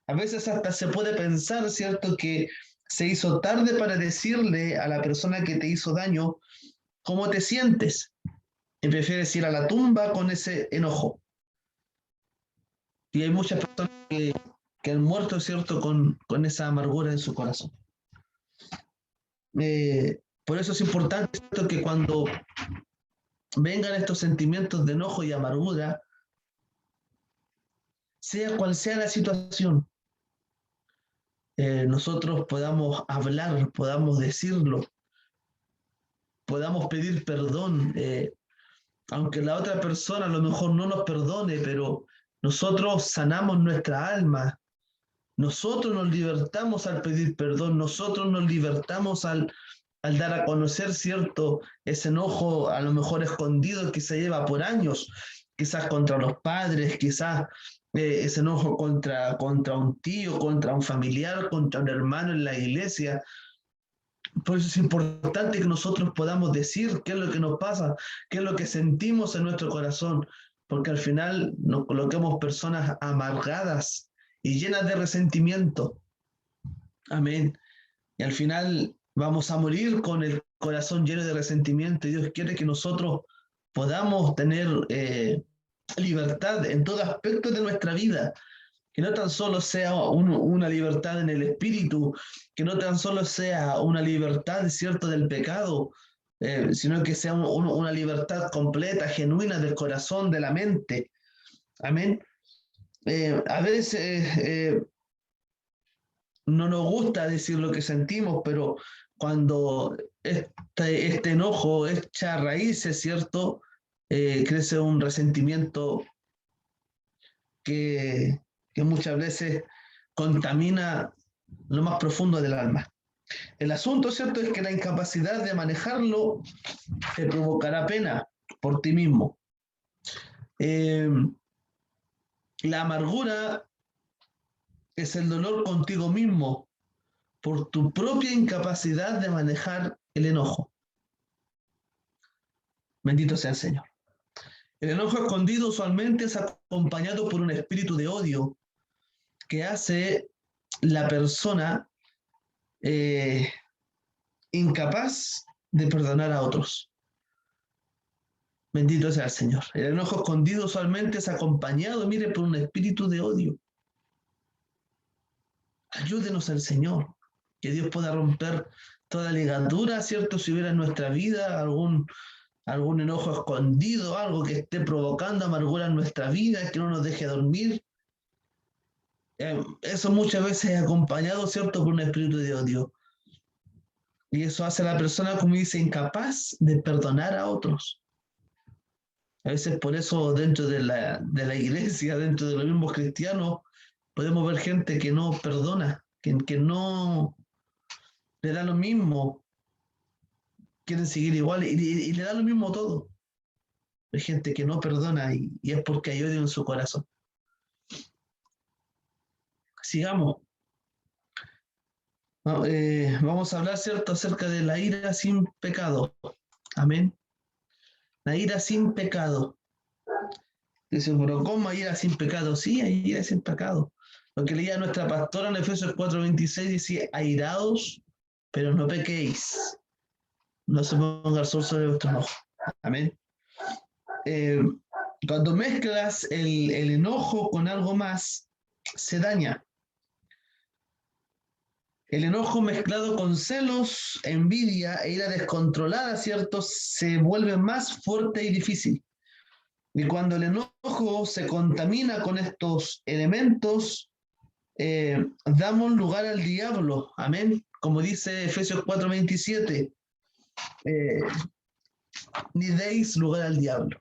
Speaker 1: A veces hasta se puede pensar, ¿cierto?, que se hizo tarde para decirle a la persona que te hizo daño cómo te sientes, y prefieres ir a la tumba con ese enojo. Y hay muchas personas que han muerto, ¿cierto?, con esa amargura en su corazón. Por eso es importante, ¿cierto?, que cuando vengan estos sentimientos de enojo y amargura, sea cual sea la situación, nosotros podamos hablar, podamos decirlo, podamos pedir perdón, aunque la otra persona a lo mejor no nos perdone, pero nosotros sanamos nuestra alma, nosotros nos libertamos al pedir perdón, nosotros nos libertamos al dar a conocer, ¿cierto?, ese enojo a lo mejor escondido que se lleva por años, quizás contra los padres, quizás ese enojo contra un tío, contra un familiar, contra un hermano en la iglesia. Por eso es importante que nosotros podamos decir qué es lo que nos pasa, qué es lo que sentimos en nuestro corazón, porque al final nos coloquemos personas amargadas y llenas de resentimiento. Amén. Y al final vamos a morir con el corazón lleno de resentimiento. Y Dios quiere que nosotros podamos tener libertad en todo aspecto de nuestra vida. Que no tan solo sea una libertad en el espíritu, que no tan solo sea una libertad, ¿cierto?, del pecado, sino que sea una libertad completa, genuina del corazón, de la mente. Amén. A veces no nos gusta decir lo que sentimos, pero cuando este enojo echa raíces, ¿cierto?, crece un resentimiento que muchas veces contamina lo más profundo del alma. El asunto, ¿cierto?, es que la incapacidad de manejarlo te provocará pena por ti mismo. La amargura es el dolor contigo mismo por tu propia incapacidad de manejar el enojo. Bendito sea el Señor. El enojo escondido usualmente es acompañado por un espíritu de odio que hace la persona incapaz de perdonar a otros. Bendito sea el Señor. El enojo escondido usualmente es acompañado, mire, por un espíritu de odio. Ayúdenos al Señor, que Dios pueda romper toda ligadura, ¿cierto? Si hubiera en nuestra vida algún enojo escondido, algo que esté provocando amargura en nuestra vida, que no nos deje dormir. Eso muchas veces es acompañado, ¿cierto?, por un espíritu de odio. Y eso hace a la persona, como dice, incapaz de perdonar a otros. A veces por eso dentro de la iglesia, dentro de los mismos cristianos, podemos ver gente que no perdona, que no le da lo mismo, quieren seguir igual y le da lo mismo todo. Hay gente que no perdona y es porque hay odio en su corazón. Sigamos. Vamos a hablar, ¿cierto?, acerca de la ira sin pecado. Amén. La ira sin pecado. Dice, pero ¿cómo hay ira sin pecado? Sí, hay ira sin pecado. Lo que leía nuestra pastora en Efesios 4:26 dice, airaos, pero no pequéis. No se ponga el sol sobre vuestro enojo. Amén. Cuando mezclas el enojo con algo más, se daña. El enojo mezclado con celos, envidia e ira descontrolada, ¿cierto?, se vuelve más fuerte y difícil. Y cuando el enojo se contamina con estos elementos, damos lugar al diablo. Amén. Como dice Efesios 4:27, ni deis lugar al diablo.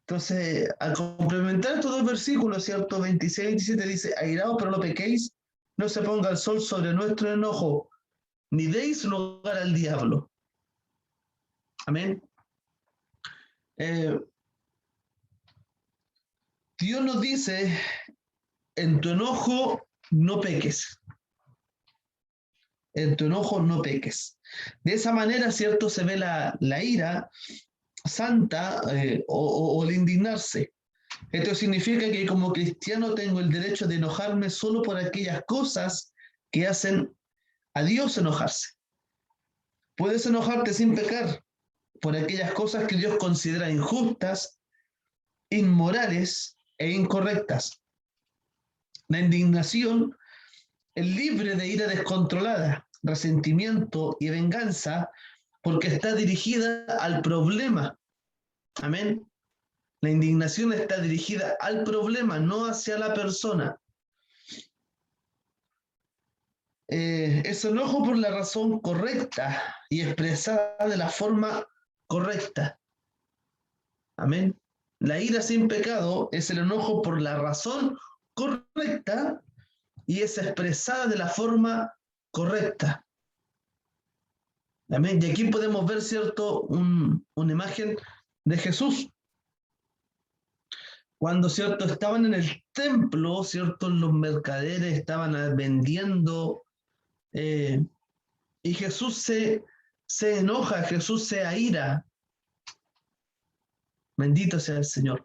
Speaker 1: Entonces, al complementar estos dos versículos, ¿cierto?, 26 y 27 dice, airaos pero no pequéis, no se ponga el sol sobre nuestro enojo, ni deis lugar al diablo. Amén. Dios nos dice, en tu enojo no peques. En tu enojo no peques. De esa manera, ¿cierto?, se ve la ira santa o el indignarse. Esto significa que como cristiano tengo el derecho de enojarme solo por aquellas cosas que hacen a Dios enojarse. Puedes enojarte sin pecar por aquellas cosas que Dios considera injustas, inmorales e incorrectas. La indignación es libre de ira descontrolada, resentimiento y venganza porque está dirigida al problema. Amén. La indignación está dirigida al problema, no hacia la persona. Es enojo por la razón correcta y expresada de la forma correcta. Amén. La ira sin pecado es el enojo por la razón correcta y es expresada de la forma correcta. Amén. Y aquí podemos ver, ¿cierto?, una imagen de Jesús. Cuando, ¿cierto?, estaban en el templo, ¿cierto?, los mercaderes estaban vendiendo, y Jesús se enoja, Jesús se aira. Bendito sea el Señor.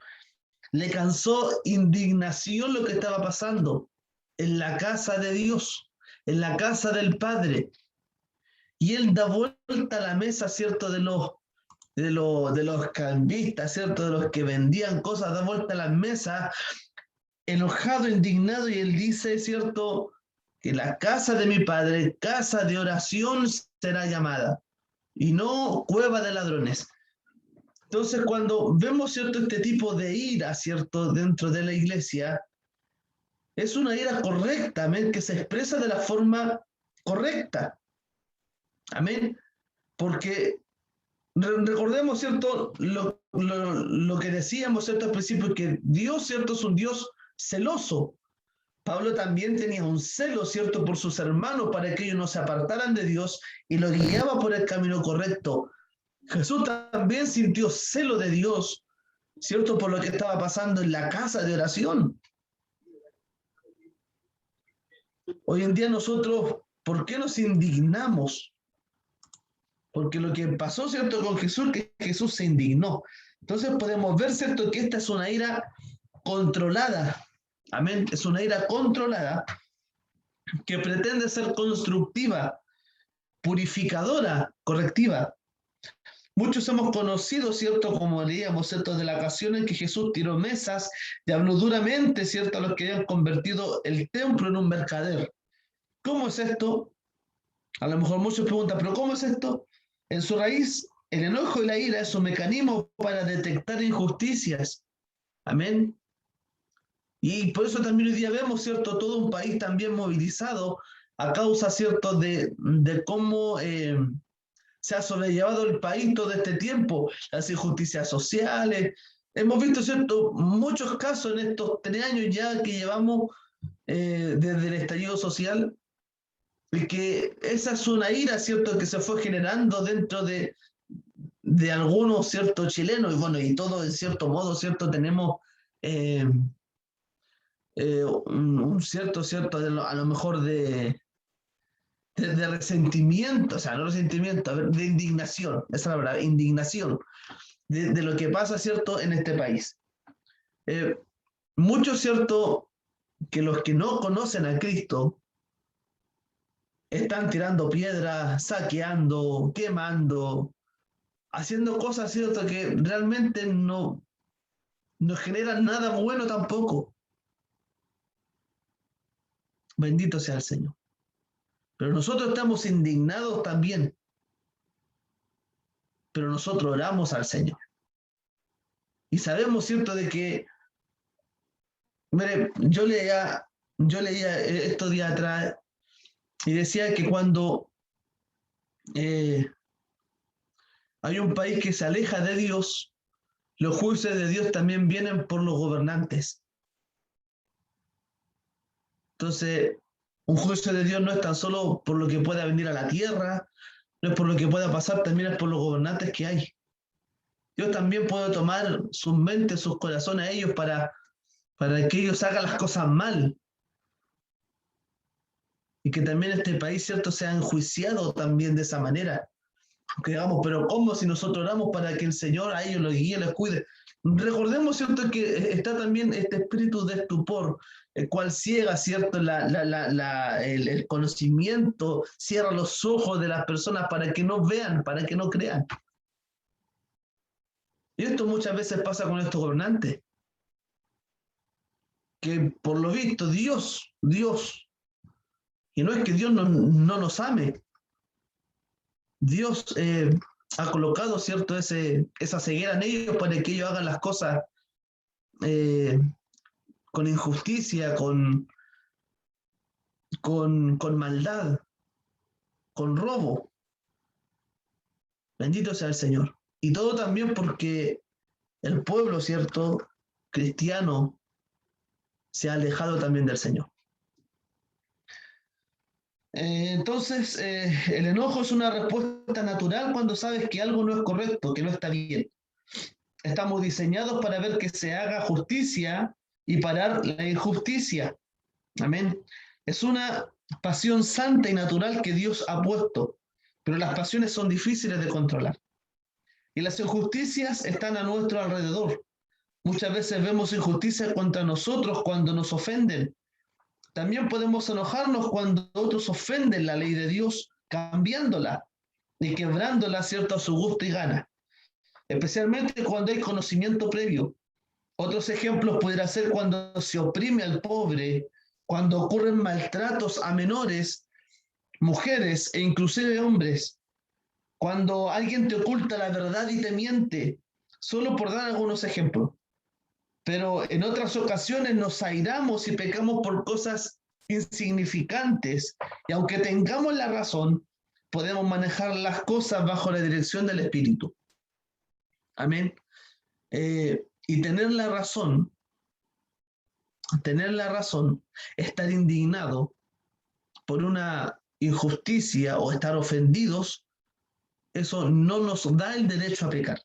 Speaker 1: Le causó indignación lo que estaba pasando en la casa de Dios, en la casa del Padre. Y él da vuelta a la mesa, ¿cierto?, de los cambistas, ¿cierto?, de los que vendían cosas, da vuelta a la mesa, enojado, indignado, y él dice, ¿cierto?, que la casa de mi Padre, casa de oración será llamada, y no cueva de ladrones. Entonces, cuando vemos, ¿cierto?, este tipo de ira, ¿cierto?, dentro de la iglesia, es una ira correcta, amén, que se expresa de la forma correcta. Amén. Porque recordemos, ¿cierto?, lo que decíamos, ¿cierto?, al principio, que Dios, ¿cierto?, es un Dios celoso. Pablo también tenía un celo, ¿cierto?, por sus hermanos para que ellos no se apartaran de Dios y los guiaba por el camino correcto. Jesús también sintió celo de Dios, ¿cierto?, por lo que estaba pasando en la casa de oración. Hoy en día nosotros, ¿por qué nos indignamos? Porque lo que pasó, ¿cierto?, con Jesús, que Jesús se indignó. Entonces podemos ver, ¿cierto?, que esta es una ira controlada. Amén. Es una ira controlada que pretende ser constructiva, purificadora, correctiva. Muchos hemos conocido, ¿cierto?, como leíamos, ¿cierto?, de la ocasión en que Jesús tiró mesas y habló duramente, ¿cierto?, a los que habían convertido el templo en un mercader. ¿Cómo es esto? A lo mejor muchos preguntan, ¿pero cómo es esto? En su raíz, el enojo y la ira es un mecanismo para detectar injusticias. Amén. Y por eso también hoy día vemos, ¿cierto?, todo un país también movilizado a causa, ¿cierto?, de cómo se ha sobrellevado el país todo este tiempo, las injusticias sociales. Hemos visto, ¿cierto?, muchos casos en estos 3 años ya que llevamos desde el estallido social, y que esa es una ira, ¿cierto?, que se fue generando dentro de algunos, ¿cierto?, chilenos, y bueno, y todos en cierto modo, ¿cierto?, tenemos un cierto, a lo mejor de resentimiento, o sea, no resentimiento, de indignación, esa es la verdad, indignación de lo que pasa, ¿cierto?, en este país. Mucho, ¿cierto?, que los que no conocen a Cristo están tirando piedras, saqueando, quemando, haciendo cosas, ¿cierto?, que realmente no generan nada bueno tampoco. Bendito sea el Señor. Pero nosotros estamos indignados también. Pero nosotros oramos al Señor. Y sabemos, ¿cierto?, de que, mire, yo leía estos días atrás y decía que cuando hay un país que se aleja de Dios, los juicios de Dios también vienen por los gobernantes. Entonces, un juicio de Dios no es tan solo por lo que pueda venir a la tierra, no es por lo que pueda pasar, también es por los gobernantes que hay. Dios también puede tomar sus mentes, sus corazones a ellos para que ellos hagan las cosas mal. Y que también este país, ¿cierto?, sea enjuiciado también de esa manera. Que digamos, pero ¿cómo si nosotros oramos para que el Señor a ellos los guíe, los cuide? Recordemos, ¿cierto?, que está también este espíritu de estupor, el cual ciega, ¿cierto?, el conocimiento, cierra los ojos de las personas para que no vean, para que no crean. Y esto muchas veces pasa con estos gobernantes, que por lo visto Dios, y no es que Dios no nos ame, Dios ha colocado, ¿cierto?, esa ceguera en ellos para que ellos hagan las cosas con injusticia, con maldad, con robo. Bendito sea el Señor. Y todo también porque el pueblo, ¿cierto?, cristiano, se ha alejado también del Señor. Entonces, el enojo es una respuesta natural cuando sabes que algo no es correcto, que no está bien. Estamos diseñados para ver que se haga justicia y parar la injusticia. Amén. Es una pasión santa y natural que Dios ha puesto, pero las pasiones son difíciles de controlar. Y las injusticias están a nuestro alrededor. Muchas veces vemos injusticias contra nosotros cuando nos ofenden. También podemos enojarnos cuando otros ofenden la ley de Dios, cambiándola y quebrándola, ¿cierto?, a su gusto y gana, especialmente cuando hay conocimiento previo. Otros ejemplos pudieran ser cuando se oprime al pobre, cuando ocurren maltratos a menores, mujeres e inclusive hombres, cuando alguien te oculta la verdad y te miente, solo por dar algunos ejemplos. Pero en otras ocasiones nos airamos y pecamos por cosas insignificantes, y aunque tengamos la razón, podemos manejar las cosas bajo la dirección del Espíritu. Amén. Y tener la razón, estar indignado por una injusticia o estar ofendidos, eso no nos da el derecho a pecar.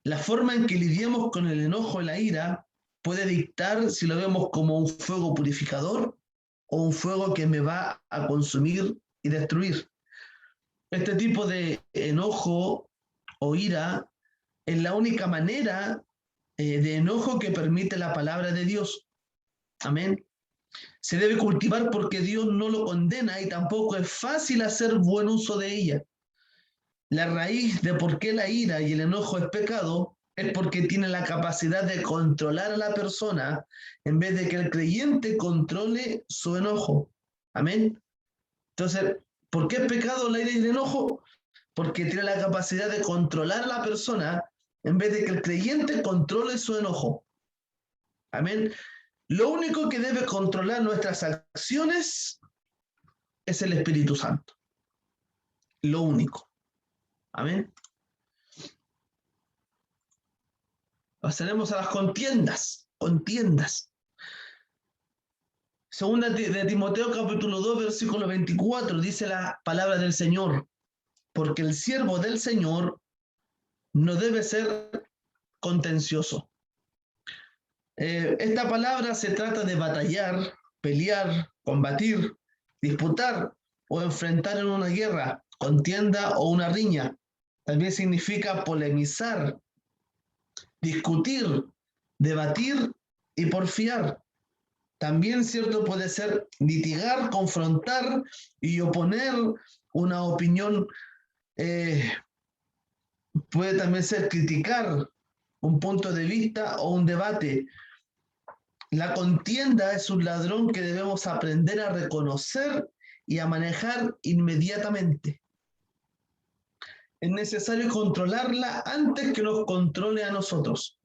Speaker 1: La forma en que lidiamos con el enojo y la ira puede dictar si lo vemos como un fuego purificador o un fuego que me va a consumir y destruir. Este tipo de enojo o ira es la única manera de enojo que permite la palabra de Dios. Amén. Se debe cultivar porque Dios no lo condena y tampoco es fácil hacer buen uso de ella. La raíz de por qué la ira y el enojo es pecado es porque tiene la capacidad de controlar a la persona en vez de que el creyente controle su enojo. Amén. Entonces, ¿por qué es pecado la ira y el enojo? Porque tiene la capacidad de controlar a la persona en vez de que el creyente controle su enojo. Amén. Lo único que debe controlar nuestras acciones es el Espíritu Santo. Lo único. Amén. Pasaremos a las contiendas. Segunda de Timoteo capítulo 2, versículo 24, dice la palabra del Señor, porque el siervo del Señor no debe ser contencioso. Esta palabra se trata de batallar, pelear, combatir, disputar o enfrentar en una guerra, contienda o una riña. También significa polemizar, discutir, debatir y porfiar. También, cierto, puede ser litigar, confrontar y oponer una opinión. Puede también ser criticar un punto de vista o un debate. La contienda es un ladrón que debemos aprender a reconocer y a manejar inmediatamente. Es necesario controlarla antes que nos controle a nosotros.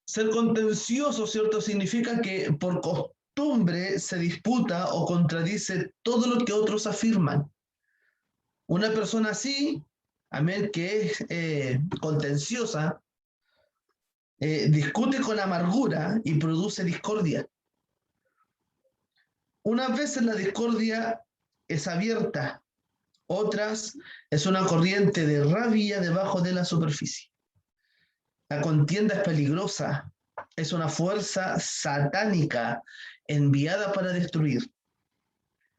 Speaker 1: Ser contencioso, ¿cierto?, significa que por costumbre se disputa o contradice todo lo que otros afirman. Una persona así, amén, que es contenciosa, discute con amargura y produce discordia. Unas veces la discordia es abierta, otras es una corriente de rabia debajo de la superficie. La contienda es peligrosa, es una fuerza satánica enviada para destruir.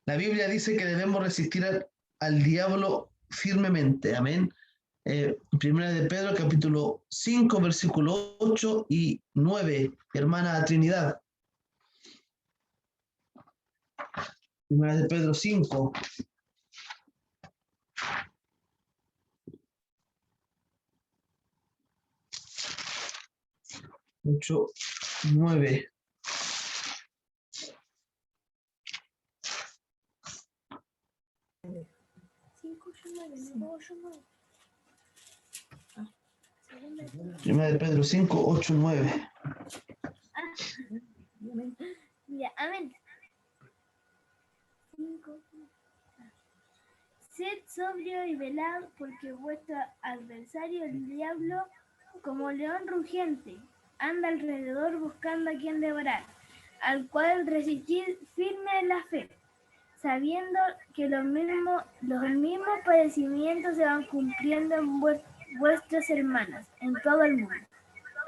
Speaker 1: La Biblia dice que debemos resistir al diablo firmemente. Amén. Primera de Pedro, capítulo 5, versículo 8 y 9, hermana Trinidad. Primera de Pedro 5. 8, 9. Primera de Pedro 5, 8, 9.
Speaker 4: Ya, amén. Sed sobrio y velad, porque vuestro adversario, el diablo, como león rugiente, anda alrededor buscando a quien devorar, al cual resistir firme en la fe, sabiendo que los mismos padecimientos se van cumpliendo en vuestros hermanos, en todo el mundo.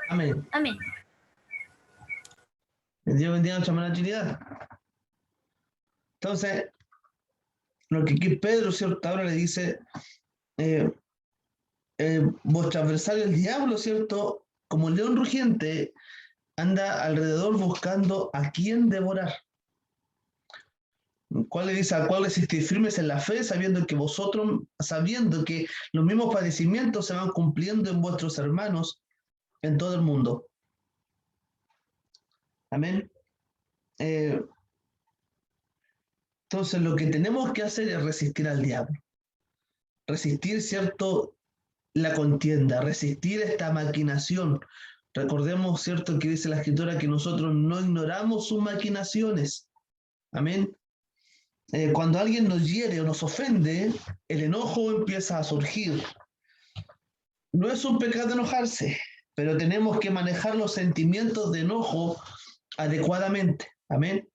Speaker 1: Amén.
Speaker 4: Amén.
Speaker 1: Dios bendiga a nuestra hermana Trinidad. Entonces, lo que aquí Pedro, ¿cierto? Ahora le dice, vuestro adversario el diablo, ¿cierto? Como león rugiente, anda alrededor buscando a quién devorar. ¿Cuál le dice? Al cual resistir firmes en la fe, sabiendo que los mismos padecimientos se van cumpliendo en vuestros hermanos en todo el mundo. Amén. Entonces, lo que tenemos que hacer es resistir al diablo. Resistir, ¿cierto?, la contienda, resistir esta maquinación. Recordemos, ¿cierto?, que dice la Escritura que nosotros no ignoramos sus maquinaciones. Amén. Cuando alguien nos hiere o nos ofende, el enojo empieza a surgir. No es un pecado enojarse, pero tenemos que manejar los sentimientos de enojo adecuadamente. Amén.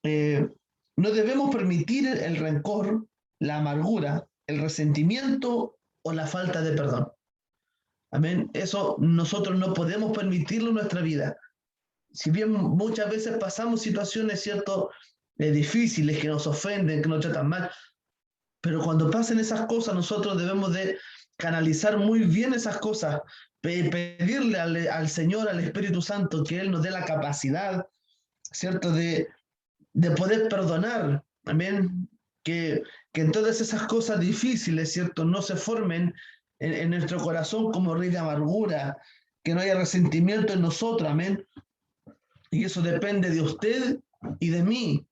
Speaker 1: No debemos permitir el rencor, la amargura, el resentimiento o la falta de perdón. Amén. Eso nosotros no podemos permitirlo en nuestra vida. Si bien muchas veces pasamos situaciones, ¿cierto?, difíciles, que nos ofenden, que nos tratan mal, pero cuando pasen esas cosas, nosotros debemos de canalizar muy bien esas cosas, pedirle al Señor, al Espíritu Santo, que Él nos dé la capacidad, ¿cierto?, de poder perdonar. Amén. Que en todas esas cosas difíciles, ¿cierto?, no se formen en nuestro corazón como raíz de amargura, que no haya resentimiento en nosotros. Amén. Y eso depende de usted y de mí.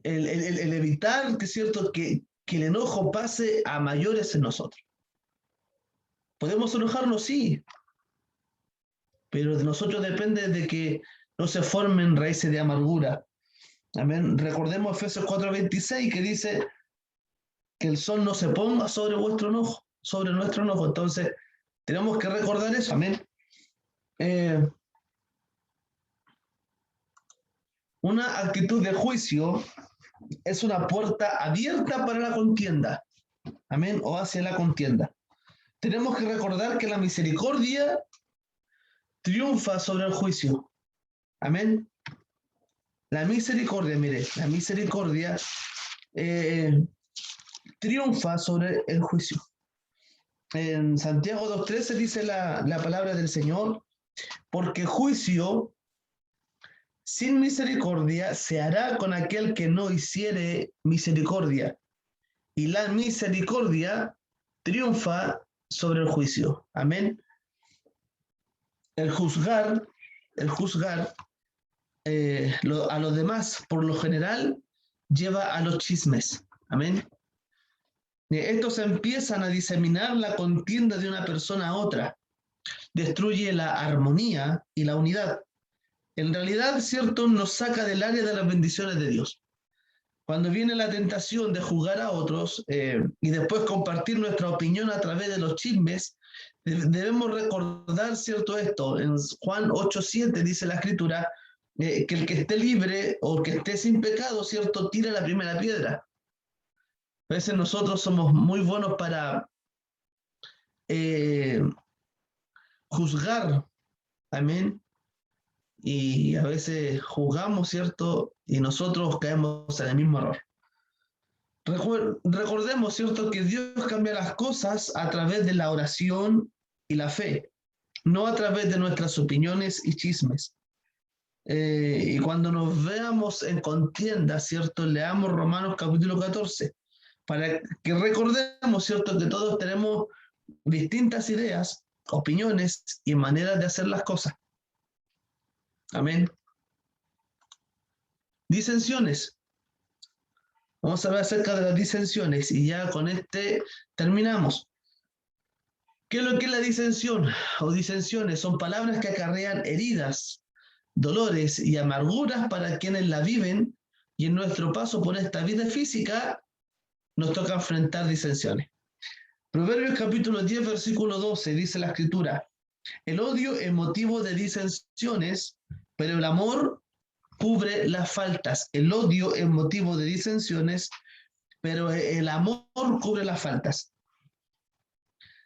Speaker 1: El evitar, que es cierto, que el enojo pase a mayores en nosotros. Podemos enojarnos, sí, pero de nosotros depende de que no se formen raíces de amargura. Amén. Recordemos Efesios 4:26, que dice que el sol no se ponga sobre vuestro enojo, sobre nuestro enojo. Entonces, tenemos que recordar eso. Amén. Una actitud de juicio es una puerta abierta para la contienda. Amén. O hacia la contienda. Tenemos que recordar que la misericordia triunfa sobre el juicio. Amén. La misericordia, mire, la misericordia triunfa sobre el juicio. En Santiago 2:13 dice la palabra del Señor, porque juicio sin misericordia se hará con aquel que no hiciere misericordia, y la misericordia triunfa sobre el juicio. Amén. El juzgar a los demás, por lo general, lleva a los chismes. Amén. Estos empiezan a diseminar la contienda de una persona a otra. Destruye la armonía y la unidad. En realidad, ¿cierto?, nos saca del área de las bendiciones de Dios. Cuando viene la tentación de juzgar a otros y después compartir nuestra opinión a través de los chismes, debemos recordar, ¿cierto?, esto. En Juan 8:7 dice la Escritura que el que esté libre o que esté sin pecado, ¿cierto?, tira la primera piedra. A veces nosotros somos muy buenos para juzgar. Amén. Y a veces juzgamos, ¿cierto?, y nosotros caemos en el mismo error. Recordemos, ¿cierto?, que Dios cambia las cosas a través de la oración y la fe, no a través de nuestras opiniones y chismes. Y cuando nos veamos en contienda, ¿cierto?, leamos Romanos capítulo 14, para que recordemos, ¿cierto?, que todos tenemos distintas ideas, opiniones y maneras de hacer las cosas. Amén. Disensiones. Vamos a ver acerca de las disensiones y ya con terminamos. ¿Qué es lo que es la disensión o disensiones? Son palabras que acarrean heridas, dolores y amarguras para quienes la viven, y en nuestro paso por esta vida física nos toca enfrentar disensiones. Proverbios capítulo 10, versículo 12, dice la escritura: el odio es motivo de disensiones, pero el amor cubre las faltas. El odio es motivo de disensiones, pero el amor cubre las faltas.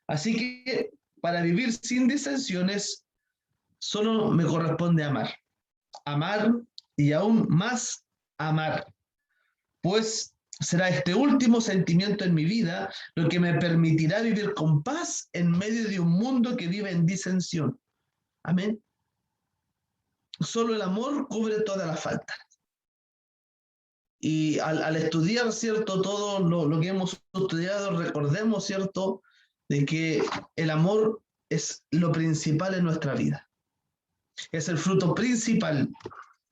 Speaker 1: Así que para vivir sin disensiones, solo me corresponde amar. Amar y aún más amar. Pues será este último sentimiento en mi vida lo que me permitirá vivir con paz en medio de un mundo que vive en disensión. Amén. Solo el amor cubre toda la falta. Y al estudiar, ¿cierto? Todo lo que hemos estudiado, recordemos, ¿cierto? De que el amor es lo principal en nuestra vida. Es el fruto principal,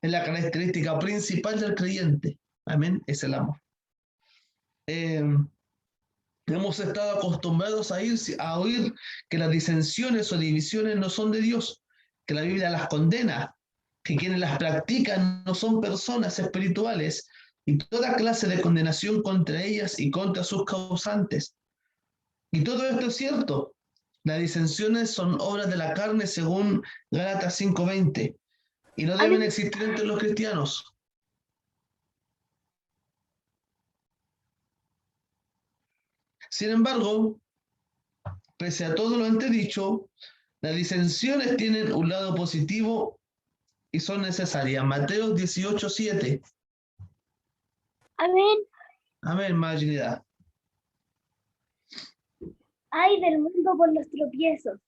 Speaker 1: es la característica principal del creyente. Amén, es el amor. Hemos estado acostumbrados a oír que las disensiones o divisiones no son de Dios, que la Biblia las condena, que quienes las practican no son personas espirituales, y toda clase de condenación contra ellas y contra sus causantes. Y todo esto es cierto. Las disensiones son obras de la carne según Gálatas 5:20, y no deben existir entre los cristianos. Sin embargo, pese a todo lo antedicho, las disensiones tienen un lado positivo y son necesarias. Mateo 18:7.
Speaker 4: Amén.
Speaker 1: Amén, Magda.
Speaker 4: Ay del mundo por los tropiezos,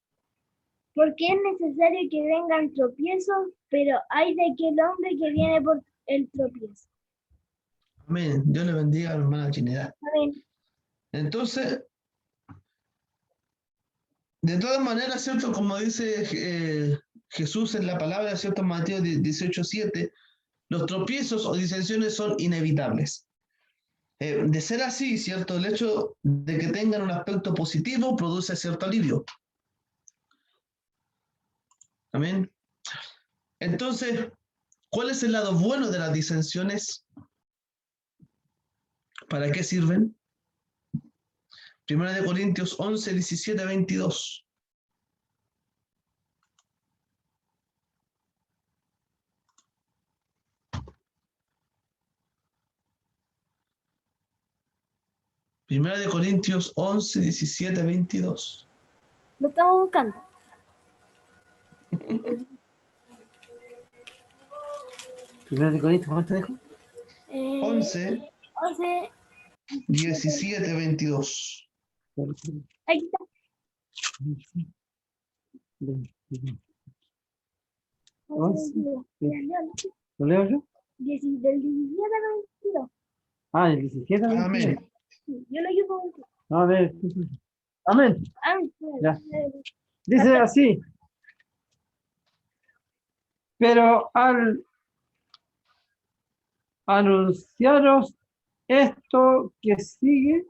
Speaker 4: porque es necesario que vengan tropiezos, pero ay de aquel hombre que viene por el tropiezo.
Speaker 1: Amén. Dios le bendiga a la hermana Trinidad.
Speaker 4: Amén.
Speaker 1: Entonces, de todas maneras, ¿cierto? Como dice Jesús en la palabra, ¿cierto? Mateo 18:7, los tropiezos o disensiones son inevitables. De ser así, ¿cierto? El hecho de que tengan un aspecto positivo produce cierto alivio. Amén. Entonces, ¿cuál es el lado bueno de las disensiones? ¿Para qué sirven? 1 Corintios 11, 17, 22. Primera de Corintios 11, 17, 22.
Speaker 4: Lo estamos buscando.
Speaker 3: Primero de Corintios, ¿cuánto dijo?
Speaker 1: 11,
Speaker 4: 11.
Speaker 1: 17, 22.
Speaker 4: Ahí está.
Speaker 3: ¿Lo leo yo?
Speaker 4: Del 17 al 22.
Speaker 3: Ah, el 17.
Speaker 1: Amén.
Speaker 4: Sí, yo lo llevo.
Speaker 3: A ver. Amén. Ya. Dice así. Pero al anunciaros esto que sigue,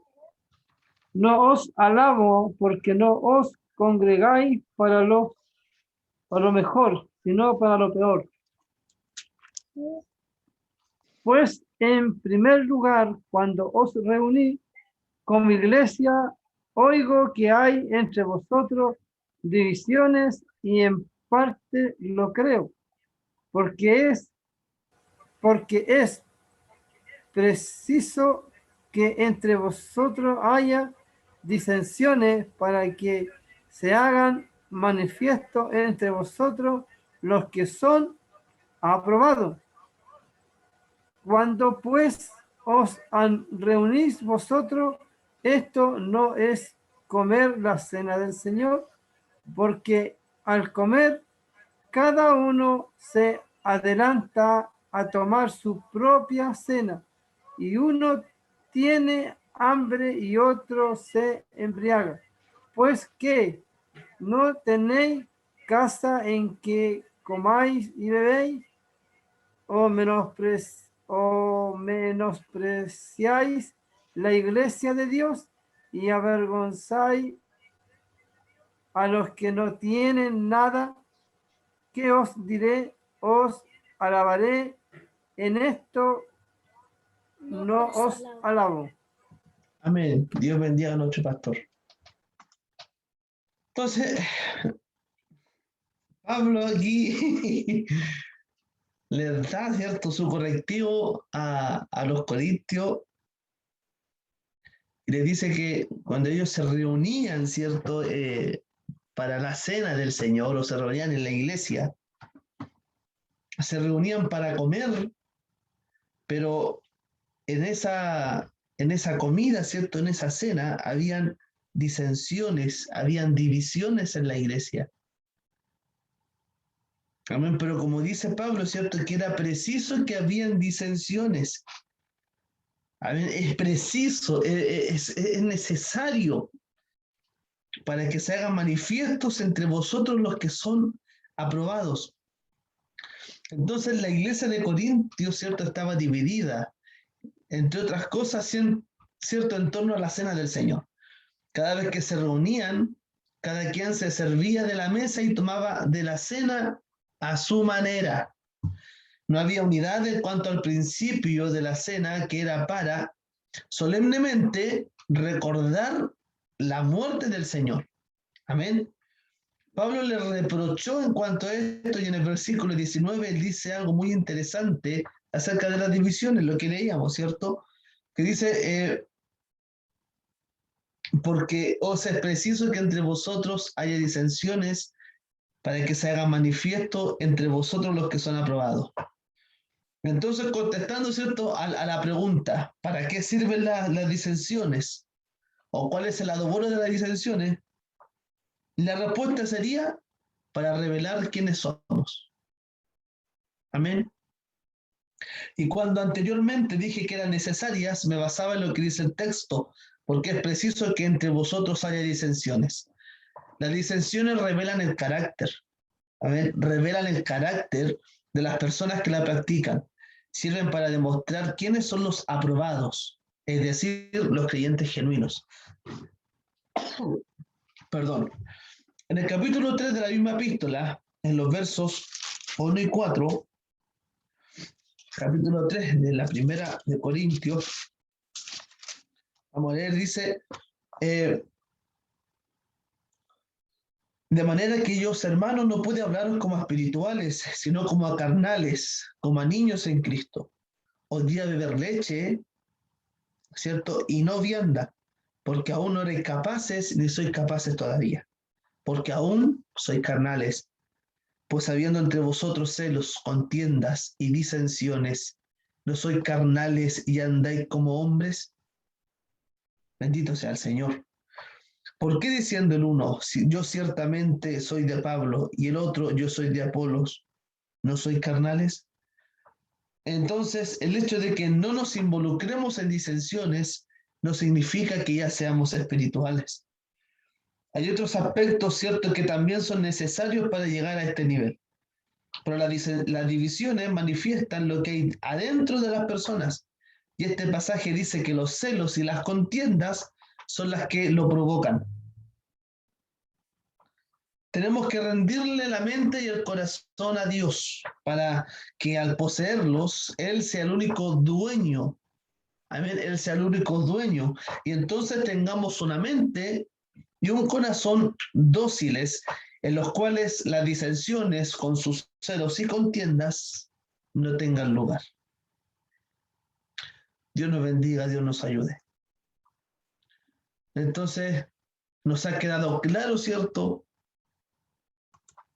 Speaker 3: no os alabo porque no os congregáis para lo mejor, sino para lo peor. Pues en primer lugar, cuando os reuní con mi iglesia, oigo que hay entre vosotros divisiones y en parte lo creo, porque es preciso que entre vosotros haya disensiones para que se hagan manifiesto entre vosotros los que son aprobados. Cuando pues os reunís vosotros, esto no es comer la cena del Señor, porque al comer cada uno se adelanta a tomar su propia cena, y uno tiene hambre y otro se embriaga. Pues que no tenéis casa en que comáis y bebéis, o menospreciáis la iglesia de Dios y avergonzáis a los que no tienen nada. ¿Qué os diré? Os alabaré. En esto no os alabo.
Speaker 1: Amén. Dios bendiga a nuestro pastor. Entonces, Pablo aquí les da, ¿cierto?, su correctivo a los corintios y les dice que cuando ellos se reunían, ¿cierto?, para la cena del Señor o se reunían en la iglesia, se reunían para comer, pero en esa comida, ¿cierto?, en esa cena, habían disensiones, habían divisiones en la iglesia. Amén, pero como dice Pablo, ¿cierto?, que era preciso que habían disensiones. Amén, es preciso, es necesario para que se hagan manifiestos entre vosotros los que son aprobados. Entonces la iglesia de Corintios, ¿cierto?, estaba dividida, entre otras cosas, ¿cierto?, en torno a la cena del Señor. Cada vez que se reunían, cada quien se servía de la mesa y tomaba de la cena a su manera. No había unidad en cuanto al principio de la cena, que era para solemnemente recordar la muerte del Señor. Amén. Pablo le reprochó en cuanto a esto y en el versículo 19 él dice algo muy interesante acerca de las divisiones, lo que leíamos, ¿cierto? Que dice, porque os es preciso que entre vosotros haya disensiones para que se haga manifiesto entre vosotros los que son aprobados. Entonces, contestando, ¿cierto?, a la pregunta, ¿para qué sirven las disensiones? ¿O cuál es el labor de las disensiones? La respuesta sería para revelar quiénes somos. Amén. Y cuando anteriormente dije que eran necesarias, me basaba en lo que dice el texto, porque es preciso que entre vosotros haya disensiones. Las disensiones revelan el carácter. Amén. Revelan el carácter de las personas que la practican. Sirven para demostrar quiénes son los aprobados, es decir, los creyentes genuinos. Perdón. En el capítulo 3 de la misma epístola, en los versos 1 y 4, capítulo 3 de la primera de Corintios, vamos a leer, dice, de manera que yo, hermanos, no puedo hablaros como a espirituales, sino como a carnales, como a niños en Cristo. Os di a beber leche, ¿cierto? Y no vianda, porque aún no eres capaces, ni sois capaces todavía, porque aún sois carnales. Pues habiendo entre vosotros celos, contiendas y disensiones, ¿no sois carnales y andáis como hombres? Bendito sea el Señor. ¿Por qué diciendo el uno, si yo ciertamente soy de Pablo, y el otro, yo soy de Apolos, no sois carnales? Entonces, el hecho de que no nos involucremos en disensiones no significa que ya seamos espirituales. Hay otros aspectos, ¿cierto?, que también son necesarios para llegar a este nivel. Pero las divisiones manifiestan lo que hay adentro de las personas. Y este pasaje dice que los celos y las contiendas son las que lo provocan. Tenemos que rendirle la mente y el corazón a Dios para que al poseerlos, Él sea el único dueño. Amén, Él sea el único dueño. Y entonces tengamos una mente y un corazón dóciles en los cuales las disensiones con sus celos y contiendas no tengan lugar. Dios nos bendiga, Dios nos ayude. Entonces, nos ha quedado claro, ¿cierto?,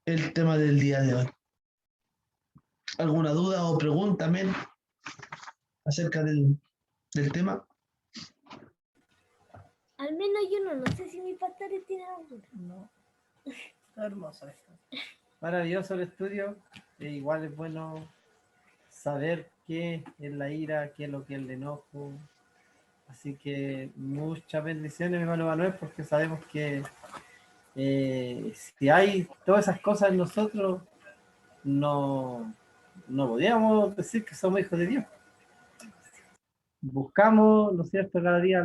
Speaker 1: el tema del día de hoy. ¿Alguna duda o pregunta, amén, acerca del tema?
Speaker 4: Al menos yo no sé si mi pastor tiene alguna.
Speaker 3: No. Está hermoso esto. Maravilloso el estudio. Igual es bueno saber qué es la ira, qué es lo que es el enojo. Así que muchas bendiciones, mi hermano Manuel, porque sabemos que si hay todas esas cosas en nosotros, no podríamos decir que somos hijos de Dios. Buscamos, ¿no es cierto?, cada día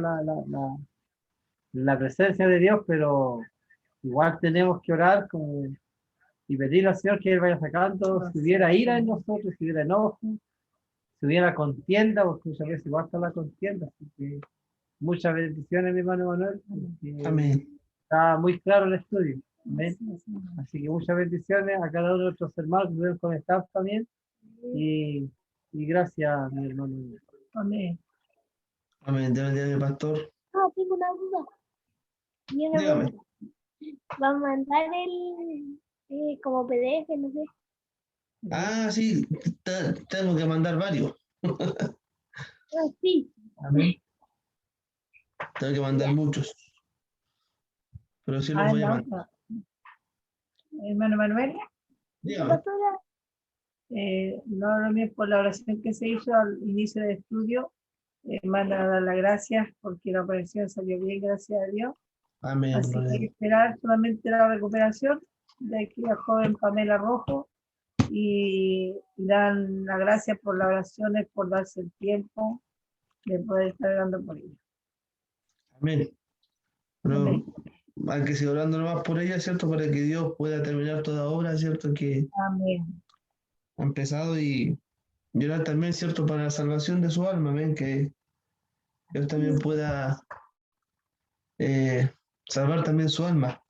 Speaker 3: la presencia de Dios, pero igual tenemos que orar y pedirle al Señor que Él vaya sacando, si hubiera ira en nosotros, si hubiera enojo, si hubiera contienda, porque muchas veces igual está la contienda. Así que muchas bendiciones, mi hermano Manuel.
Speaker 1: Amén.
Speaker 3: está muy claro el estudio. Amén. Así que muchas bendiciones a cada uno de nuestros hermanos que pueden conectar también. Y gracias, mi hermano. Amén.
Speaker 1: Amén. Dios bendiga, mi pastor.
Speaker 4: Ah, tengo una duda. Y una
Speaker 1: Dígame.
Speaker 4: pregunta. ¿Va a mandar el como PDF, no sé?
Speaker 1: Ah, sí, tengo que mandar varios.
Speaker 4: Ah, sí.
Speaker 3: Amén.
Speaker 1: Tengo que mandar muchos. Pero sí los voy a mandar.
Speaker 5: Hermano Manuel,
Speaker 1: Dígame.
Speaker 4: Pastora,
Speaker 5: no lo mismo por la oración que se hizo al inicio del estudio. Manda a dar las gracias porque la operación salió bien, gracias a Dios.
Speaker 1: Amén.
Speaker 5: Así que hay que
Speaker 1: Gloria.
Speaker 5: esperar solamente la recuperación de aquí la joven Pamela Rojo y dan las gracias por las oraciones, por darse el tiempo de poder estar orando por ella.
Speaker 1: Amén. Pero
Speaker 5: Amén.
Speaker 1: hay que seguir orando nomás por ella, ¿cierto? Para que Dios pueda terminar toda obra, ¿cierto? Que
Speaker 5: Amén.
Speaker 1: ha empezado y orar también, ¿cierto? Para la salvación de su alma, amén. Que Dios también pueda salvar también su alma.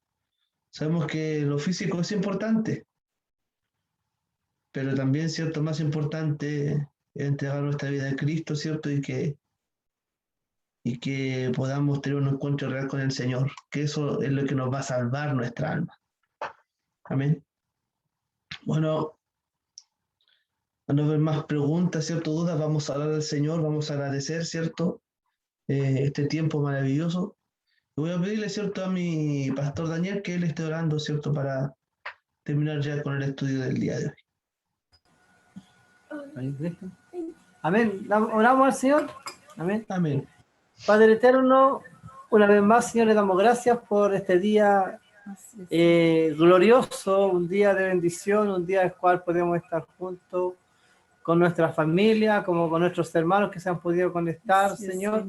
Speaker 1: Sabemos que lo físico es importante, pero también, ¿cierto? Más importante es entregar nuestra vida a Cristo, ¿cierto? Y que podamos tener un encuentro real con el Señor, que eso es lo que nos va a salvar nuestra alma. Amén. Bueno, a no ver más preguntas, ¿cierto? Dudas, vamos a hablar al Señor, vamos a agradecer, ¿cierto? Este tiempo maravilloso. Y voy a pedirle, ¿cierto? A mi pastor Daniel que él esté orando, ¿cierto? Para terminar ya con el estudio del día de hoy.
Speaker 3: Amén. Oramos al Señor. Amén.
Speaker 1: Amén.
Speaker 3: Padre eterno, una vez más, Señor, le damos gracias por este día glorioso, un día de bendición, un día en el cual podemos estar juntos con nuestra familia, como con nuestros hermanos que se han podido conectar,
Speaker 2: Así es,
Speaker 3: Señor.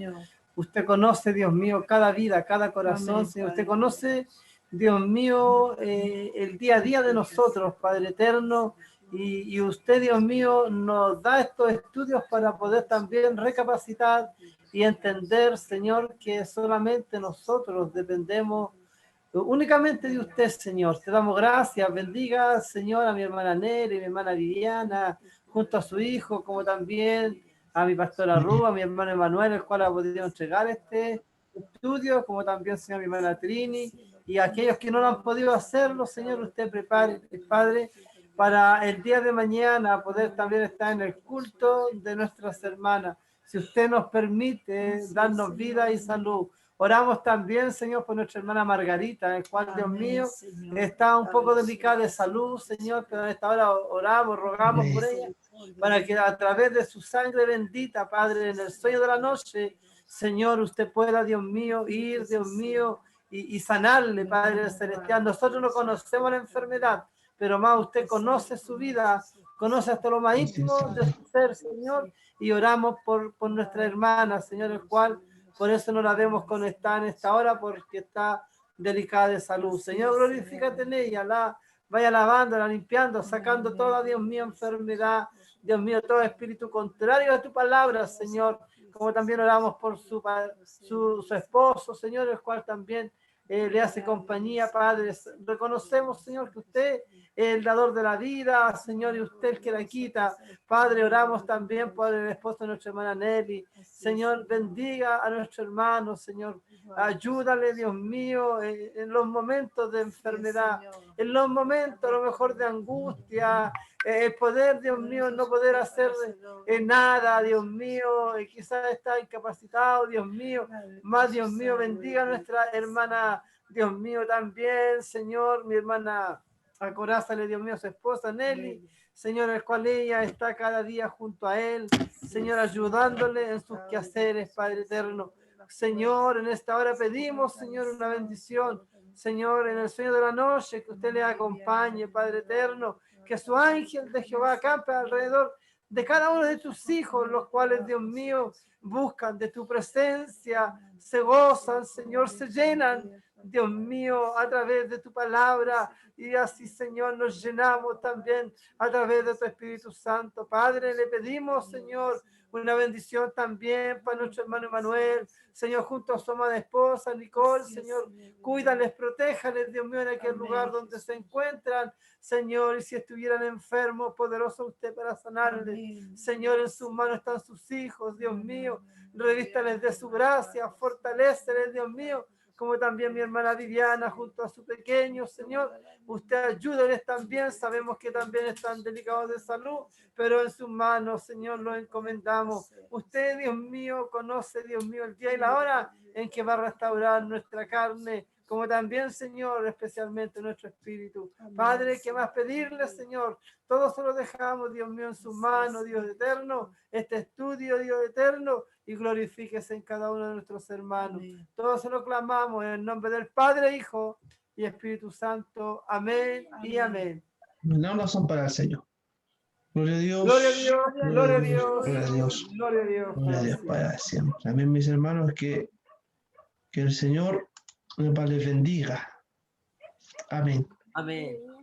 Speaker 3: Usted conoce, Dios mío, cada vida, cada corazón,
Speaker 2: Amén,
Speaker 3: Señor.
Speaker 2: Padre.
Speaker 3: Usted conoce, Dios mío, el día a día de nosotros, Padre eterno. Y usted, Dios mío, nos da estos estudios para poder también recapacitar y entender, Señor, que solamente nosotros dependemos únicamente de usted, Señor. Te damos gracias. Bendiga, Señor, a mi hermana Nelly, mi hermana Viviana, junto a su hijo, como también a mi pastora Rúa, a mi hermano Emanuel, el cual ha podido entregar este estudio, como también, Señor, mi hermana Trini, y a aquellos que no lo han podido hacerlo, Señor, usted prepare, Padre, para el día de mañana poder también estar en el culto de nuestras hermanas. Si usted nos permite darnos vida y salud. Oramos también, Señor, por nuestra hermana Margarita, el cual, Dios mío, está un poco delicada de salud, Señor, pero en esta hora oramos, rogamos por ella, para que a través de su sangre bendita, Padre, en el sueño de la noche, Señor, usted pueda, Dios mío, ir, Dios mío, y sanarle, Padre Celestial. Nosotros no conocemos la enfermedad, pero más usted conoce su vida, conoce hasta lo más íntimo de su ser, Señor, y oramos por nuestra hermana, Señor, el cual por eso no la vemos conectada en esta hora, porque está delicada de salud. Señor, glorifícate en ella, vaya lavándola, limpiando, sacando toda, Dios mío, enfermedad, Dios mío, todo espíritu contrario a tu palabra, Señor, como también oramos por su esposo, Señor, el cual también le hace compañía, Padre. Reconocemos, Señor, que usted es el dador de la vida, Señor, y usted el que la quita. Padre, oramos también por el esposo de nuestra hermana Nelly. Señor, bendiga a nuestro hermano, Señor. Ayúdale, Dios mío, en los momentos de enfermedad, en los momentos a lo mejor de angustia, el poder, Dios mío, no poder hacer nada, Dios mío, quizás está incapacitado, Dios mío. Más, Dios mío, bendiga a nuestra hermana, Dios mío, también, Señor, mi hermana, acorázale, Dios mío, su esposa Nelly, Señor, el cual ella está cada día junto a él, Señor, ayudándole en sus quehaceres, Padre eterno. Señor, en esta hora pedimos, Señor, una bendición, Señor, en el sueño de la noche, que usted le acompañe, Padre eterno, que su ángel de Jehová acampe alrededor de cada uno de tus hijos, los cuales, Dios mío, buscan de tu presencia, se gozan, Señor, se llenan Dios mío, a través de tu palabra, y así, Señor, nos llenamos también a través de tu Espíritu Santo. Padre, le pedimos, Señor, una bendición también para nuestro hermano Emanuel, Señor, junto a su amada esposa, Nicole, Señor, cuídales, protéjales, Dios mío, en aquel lugar donde se encuentran, Señor, y si estuvieran enfermos, poderoso usted para sanarles. Señor, en sus manos están sus hijos, Dios mío, revístales de su gracia, fortaléceles, Dios mío, como también mi hermana Viviana junto a su pequeño, Señor, usted ayúdeles también, sabemos que también están delicados de salud, pero en sus manos, Señor, los encomendamos. Usted, Dios mío, conoce, Dios mío, el día y la hora en que va a restaurar nuestra carne, como también, Señor, especialmente nuestro espíritu. Padre, ¿qué más pedirle, Señor? Todo se lo dejamos, Dios mío, en sus manos, Dios eterno, este estudio, Dios eterno, y glorifíquese en cada uno de nuestros hermanos. Todos se lo clamamos en el nombre del Padre, Hijo y Espíritu Santo. Amén y amén.
Speaker 1: No son para el Señor. Gloria a Dios.
Speaker 3: Gloria a Dios, gloria a Dios,
Speaker 1: Gloria a Dios.
Speaker 3: gloria a Dios.
Speaker 1: Gloria a Dios para siempre. Amén, mis hermanos, que el Señor les bendiga. Amén.
Speaker 6: Amén.